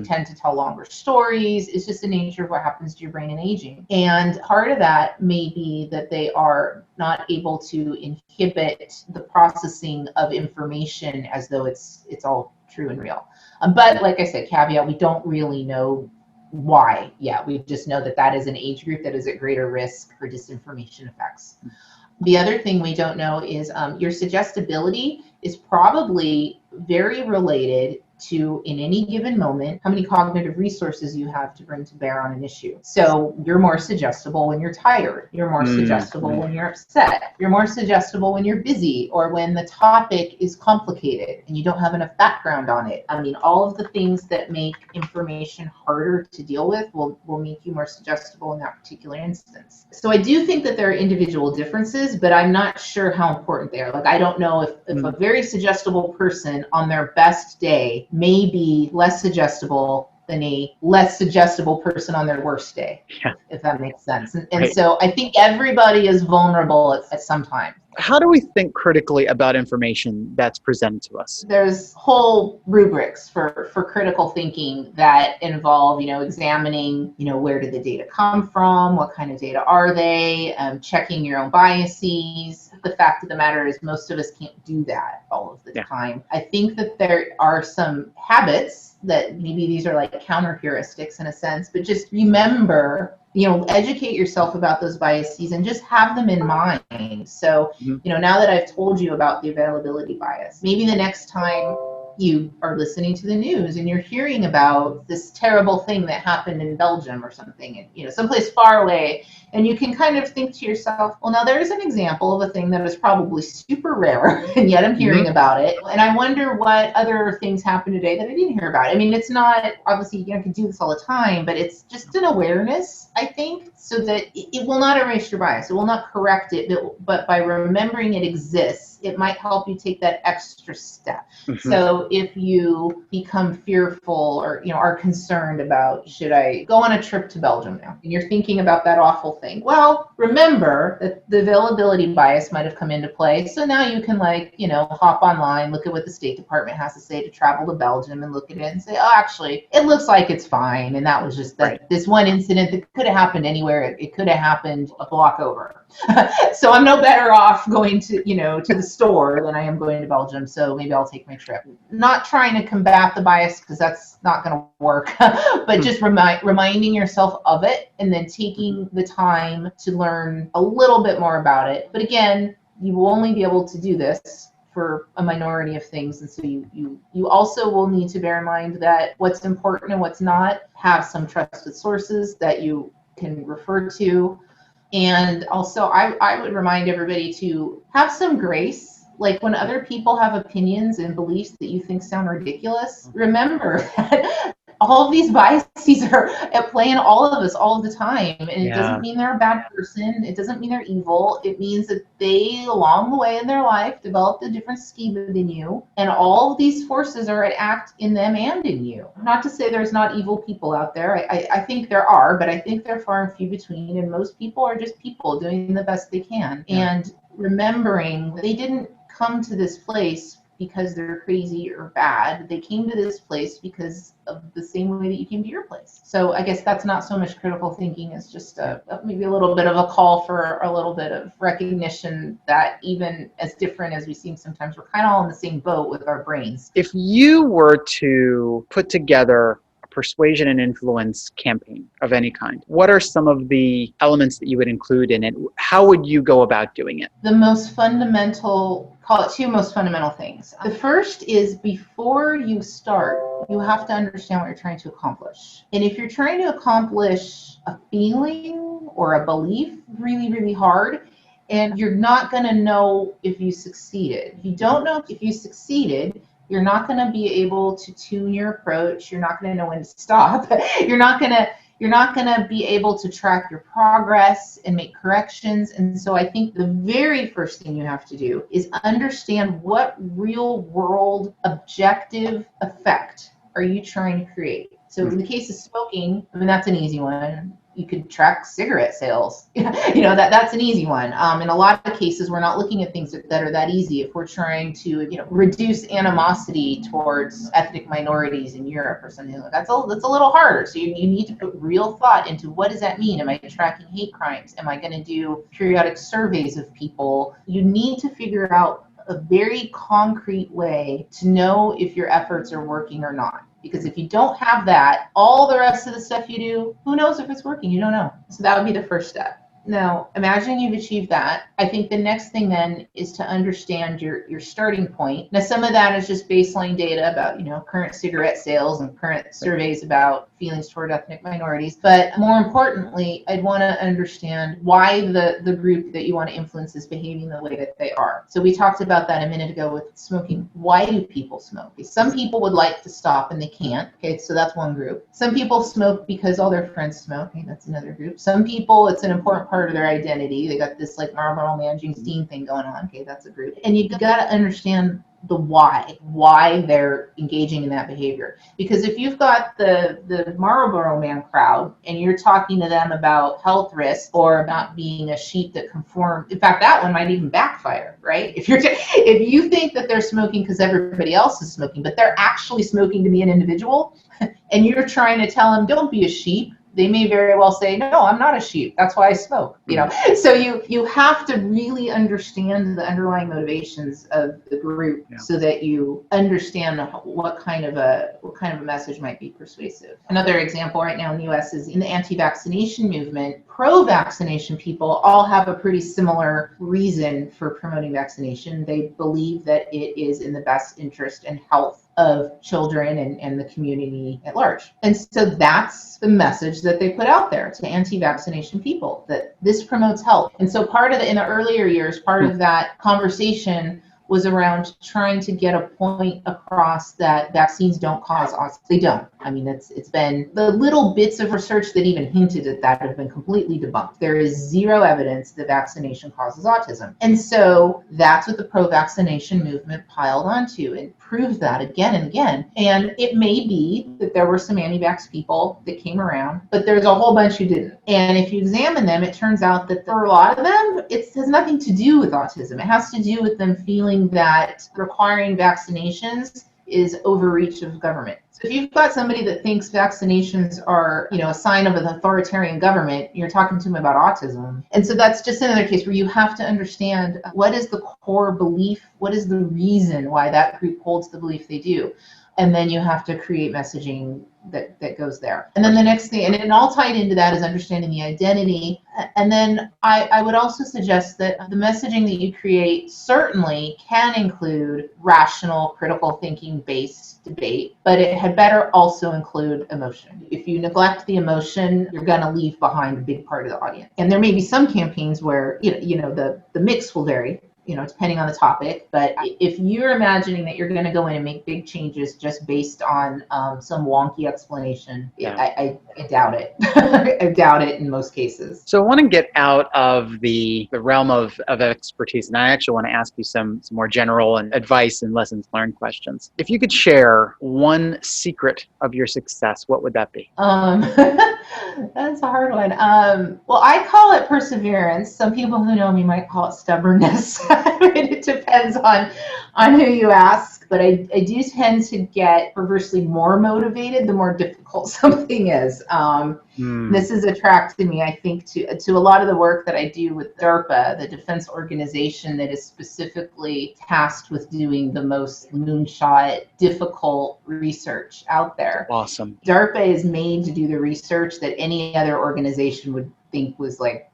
tend to tell longer stories. It's just the nature of what happens to your brain in aging. And part of that may be that they are not able to inhibit the processing of information as though it's all true and real. But like I said, caveat, we don't really know why yet. We just know that is an age group that is at greater risk for disinformation effects. The other thing we don't know is your suggestibility is probably very related to, in any given moment, how many cognitive resources you have to bring to bear on an issue. So you're more suggestible when you're tired. You're more suggestible when you're upset. You're more suggestible when you're busy or when the topic is complicated and you don't have enough background on it. I mean, all of the things that make information harder to deal with will make you more suggestible in that particular instance. So I do think that there are individual differences, but I'm not sure how important they are. Like, I don't know if a very suggestible person on their best day may be less suggestible than a less suggestible person on their worst day, if that makes sense. And so I think everybody is vulnerable at some time. How do we think critically about information that's presented to us? There's whole rubrics for critical thinking that involve, examining, where did the data come from? What kind of data are they? Checking your own biases. The fact of the matter is most of us can't do that all of the time. I think that there are some habits that maybe these are like counter-heuristics in a sense, but just remember, educate yourself about those biases and just have them in mind. So, now that I've told you about the availability bias, maybe the next time you are listening to the news and you're hearing about this terrible thing that happened in Belgium or something, and someplace far away, and you can kind of think to yourself, well, now there is an example of a thing that is probably super rare, and yet I'm hearing about it, and I wonder what other things happened today that I didn't hear about. I mean, it's not, obviously you can do this all the time, but it's just an awareness, I think, so that it will not erase your bias. It will not correct it, but by remembering it exists, it might help you take that extra step. So if you become fearful or are concerned about, should I go on a trip to Belgium now, and you're thinking about that awful thing, well, remember that the availability bias might have come into play. So now you can hop online, look at what the State Department has to say to travel to Belgium, and look at it and say, oh, actually, it looks like it's fine, and that was just this one incident that could have happened anywhere. It could have happened a block over. So I'm no better off going to to the store than I am going to Belgium. So maybe I'll take my trip. Not trying to combat the bias, because that's not going to work, but just reminding yourself of it, and then taking the time to learn a little bit more about it. But again, you will only be able to do this for a minority of things. And so you also will need to bear in mind that what's important and what's not, have some trusted sources that you can refer to. And also, I would remind everybody to have some grace. Like when other people have opinions and beliefs that you think sound ridiculous, remember that all of these biases are at play in all of us all of the time. And it doesn't mean they're a bad person. It doesn't mean they're evil. It means that they, along the way in their life, developed a different schema than you. And all of these forces are at act in them and in you. Not to say there's not evil people out there. I think there are, but I think they're far and few between. And most people are just people doing the best they can. And remembering they didn't come to this place because they're crazy or bad. They came to this place because of the same way that you came to your place. So I guess that's not so much critical thinking as just maybe a little bit of a call for a little bit of recognition that even as different as we seem sometimes, we're kind of all in the same boat with our brains. If you were to put together a persuasion and influence campaign of any kind, what are some of the elements that you would include in it? How would you go about doing it? The most fundamental, call it two most fundamental things. The first is before you start, you have to understand what you're trying to accomplish. And if you're trying to accomplish a feeling or a belief, really, really hard, and you're not going to know if you succeeded. If you don't know if you succeeded, you're not going to be able to tune your approach. You're not going to know when to stop. You're not going to be able to track your progress and make corrections. And so I think the very first thing you have to do is understand what real world objective effect are you trying to create. So in the case of smoking, I mean, that's an easy one. You could track cigarette sales. That's an easy one. In a lot of cases, we're not looking at things that are that easy. If we're trying to, reduce animosity towards ethnic minorities in Europe or something like that, that's a little harder. So you need to put real thought into what does that mean? Am I tracking hate crimes? Am I going to do periodic surveys of people? You need to figure out a very concrete way to know if your efforts are working or not. Because if you don't have that, all the rest of the stuff you do, who knows if it's working? You don't know. So that would be the first step. Now, imagining you've achieved that, I think the next thing then is to understand your starting point. Now, some of that is just baseline data about, current cigarette sales and current surveys about feelings toward ethnic minorities. But more importantly, I'd want to understand why the group that you want to influence is behaving the way that they are. So we talked about that a minute ago with smoking. Why do people smoke? Some people would like to stop and they can't. Okay, so that's one group. Some people smoke because all their friends smoke. Okay, that's another group. Some people, it's an important part of their identity. They got this like Marlboro Man thing going on. Okay, that's a group. And you got to understand the why they're engaging in that behavior. Because if you've got the Marlboro Man crowd and you're talking to them about health risks or about being a sheep that conform, in fact, that one might even backfire, right? If you think that they're smoking because everybody else is smoking, but they're actually smoking to be an individual, and you're trying to tell them, don't be a sheep, they may very well say, no, I'm not a sheep. That's why I smoke. So you have to really understand the underlying motivations of the group so that you understand what kind of a message might be persuasive. Another example right now in the U.S. is in the anti-vaccination movement. Pro-vaccination people all have a pretty similar reason for promoting vaccination. They believe that it is in the best interest and health of children and the community at large. And so that's the message that they put out there to anti-vaccination people, that this promotes health. And so in the earlier years, part of that conversation was around trying to get a point across that vaccines don't cause autism. They don't. I mean, it's been the little bits of research that even hinted at that have been completely debunked. There is zero evidence that vaccination causes autism. And so that's what the pro-vaccination movement piled onto and proved that again and again. And it may be that there were some anti-vax people that came around, but there's a whole bunch who didn't. And if you examine them, it turns out that for a lot of them, it has nothing to do with autism. It has to do with them feeling that requiring vaccinations is overreach of government. So if you've got somebody that thinks vaccinations are, a sign of an authoritarian government, you're talking to them about autism. And so that's just another case where you have to understand what is the core belief, what is the reason why that group holds the belief they do. And then you have to create messaging that goes there. And then the next thing, and it all tied into that, is understanding the identity. And then I would also suggest that the messaging that you create certainly can include rational, critical thinking based debate, but it had better also include emotion. If you neglect the emotion, you're going to leave behind a big part of the audience. And there may be some campaigns where the mix will vary, depending on the topic. But if you're imagining that you're going to go in and make big changes just based on some wonky explanation, I doubt it. I doubt it in most cases. So I want to get out of the realm of expertise, and I actually want to ask you some more general and advice and lessons learned questions. If you could share one secret of your success, what would that be? That's a hard one. Well, I call it perseverance. Some people who know me might call it stubbornness. It depends on who you ask, but I do tend to get perversely more motivated the more difficult something is. This has attracted me, I think, to a lot of the work that I do with DARPA, the defense organization that is specifically tasked with doing the most moonshot, difficult research out there. Awesome. DARPA is made to do the research that any other organization would think was like,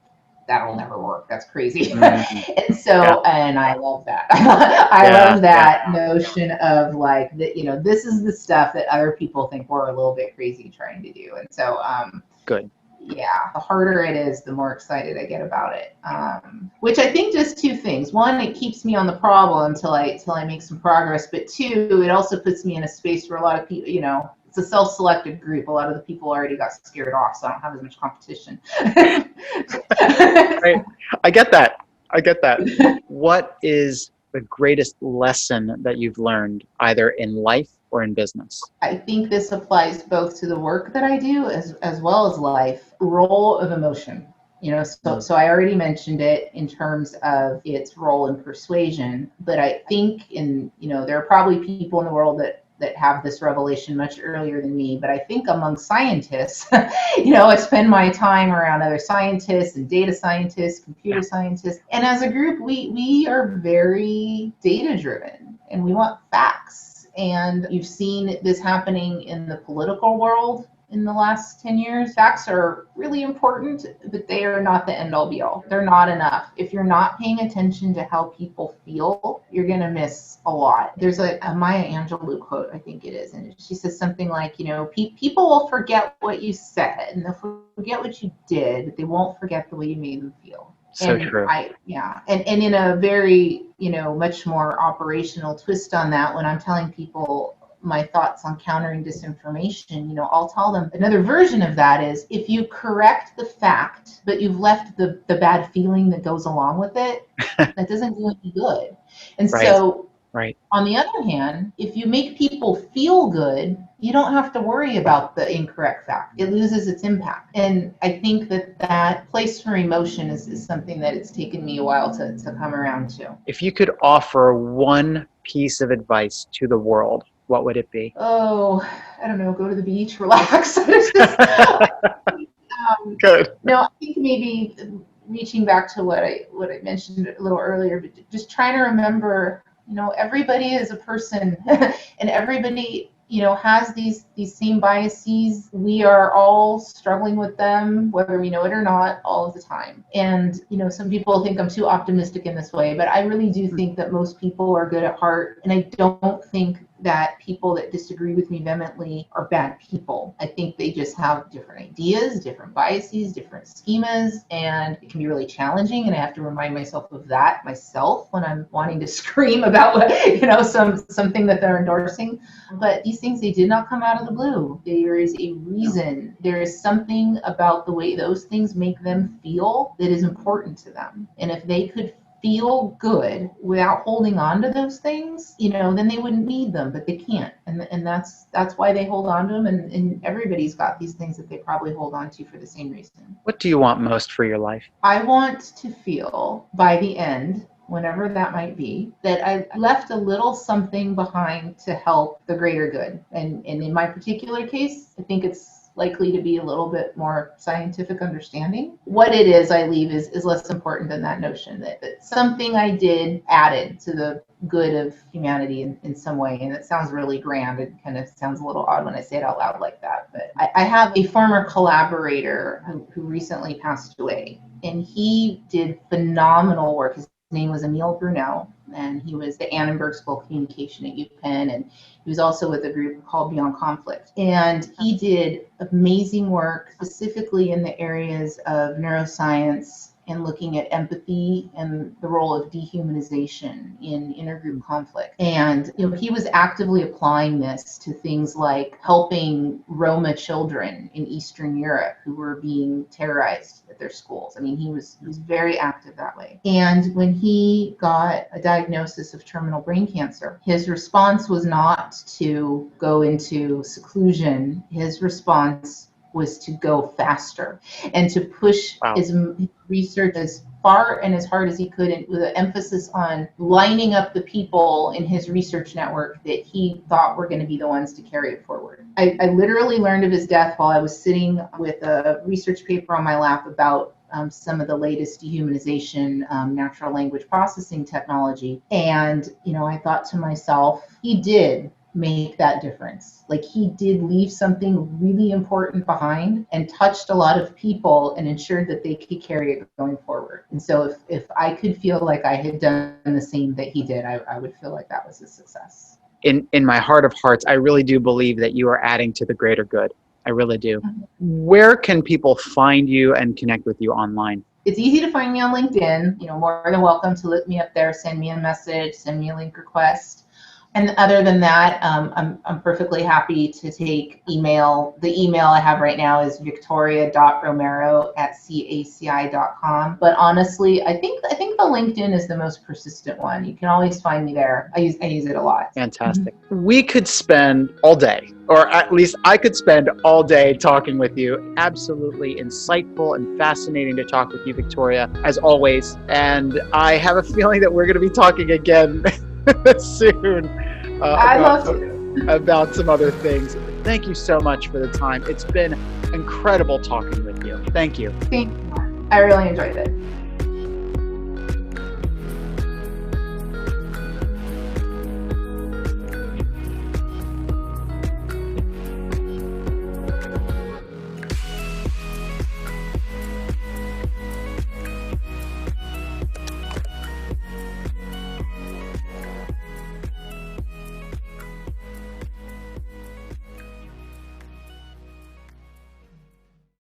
that'll never work. That's crazy. And so, and I love that. I love that notion of like, this is the stuff that other people think we're a little bit crazy trying to do. And so, good. Yeah, the harder it is, the more excited I get about it. Which I think does two things. One, it keeps me on the problem until I make some progress. But two, it also puts me in a space where a lot of people, it's a self-selected group. A lot of the people already got scared off, so I don't have as much competition. Right. I get that. What is the greatest lesson that you've learned, either in life or in business? I think this applies both to the work that I do as well as life. Role of emotion. So I already mentioned it in terms of its role in persuasion, but I think there are probably people in the world that have this revelation much earlier than me, but I think among scientists, I spend my time around other scientists and data scientists, computer scientists, and as a group, we are very data driven and we want facts. And you've seen this happening in the political world in the last 10 years. Facts are really important, but they are not the end all be all. They're not enough. If you're not paying attention to how people feel, you're going to miss a lot. There's a Maya Angelou quote, I think it is, and she says something like, people will forget what you said and they'll forget what you did, but they won't forget the way you made them feel. So true. And in a very, much more operational twist on that, when I'm telling people my thoughts on countering disinformation, I'll tell them another version of that is, if you correct the fact, but you've left the bad feeling that goes along with it, that doesn't do any good. And so on the other hand, if you make people feel good, you don't have to worry about the incorrect fact. It loses its impact. And I think that place for emotion is something that it's taken me a while to come around to. If you could offer one piece of advice to the world, what would it be? Oh, I don't know. Go to the beach, relax. Good. No, I think maybe reaching back to what I mentioned a little earlier, but just trying to remember, everybody is a person and everybody, has these same biases. We are all struggling with them, whether we know it or not, all of the time. And, some people think I'm too optimistic in this way, but I really do think that most people are good at heart. And I don't think that people that disagree with me vehemently are bad people. I think they just have different ideas, different biases, different schemas, and it can be really challenging. And I have to remind myself of that myself when I'm wanting to scream about something that they're endorsing. But these things, they did not come out of the blue. There is a reason. There is something about the way those things make them feel that is important to them. And if they could feel good without holding on to those things, then they wouldn't need them, but they can't. And that's why they hold on to them. And everybody's got these things that they probably hold on to for the same reason. What do you want most for your life? I want to feel by the end, whenever that might be, that I left a little something behind to help the greater good. And in my particular case, I think it's likely to be a little bit more scientific understanding. What it is I leave is less important than that notion that something I did added to the good of humanity in some way. And it sounds really grand. It kind of sounds a little odd when I say it out loud like that. But I have a former collaborator who recently passed away, and he did phenomenal work. His name was Emile Brunel, and he was the Annenberg School of Communication at UPenn, and he was also with a group called Beyond Conflict. And he did amazing work specifically in the areas of neuroscience and looking at empathy and the role of dehumanization in intergroup conflict. And he was actively applying this to things like helping Roma children in Eastern Europe who were being terrorized at their schools. I mean, he was very active that way. And when he got a diagnosis of terminal brain cancer, his response was not to go into seclusion. His response was to go faster and to push his research as far and as hard as he could, and with an emphasis on lining up the people in his research network that he thought were going to be the ones to carry it forward. I literally learned of his death while I was sitting with a research paper on my lap about some of the latest dehumanization, natural language processing technology. And, I thought to myself, he did make that difference. Like, he did leave something really important behind and touched a lot of people and ensured that they could carry it going forward. And so if I could feel like I had done the same that he did, I would feel like that was a success. In my heart of hearts, I really do believe that you are adding to the greater good. I really do. Mm-hmm. Where can people find you and connect with you online? It's easy to find me on LinkedIn. More than welcome to look me up there, send me a message, send me a link request. And other than that, I'm perfectly happy to take email. The email I have right now is victoria.romero@caci.com. But honestly, I think the LinkedIn is the most persistent one. You can always find me there. I use it a lot. Fantastic. Mm-hmm. We could spend all day, or at least I could spend all day talking with you. Absolutely insightful and fascinating to talk with you, Victoria, as always. And I have a feeling that we're going to be talking again soon about some other things. Thank you so much for the time. It's been incredible talking with you. Thank you. Thank you. I really enjoyed it.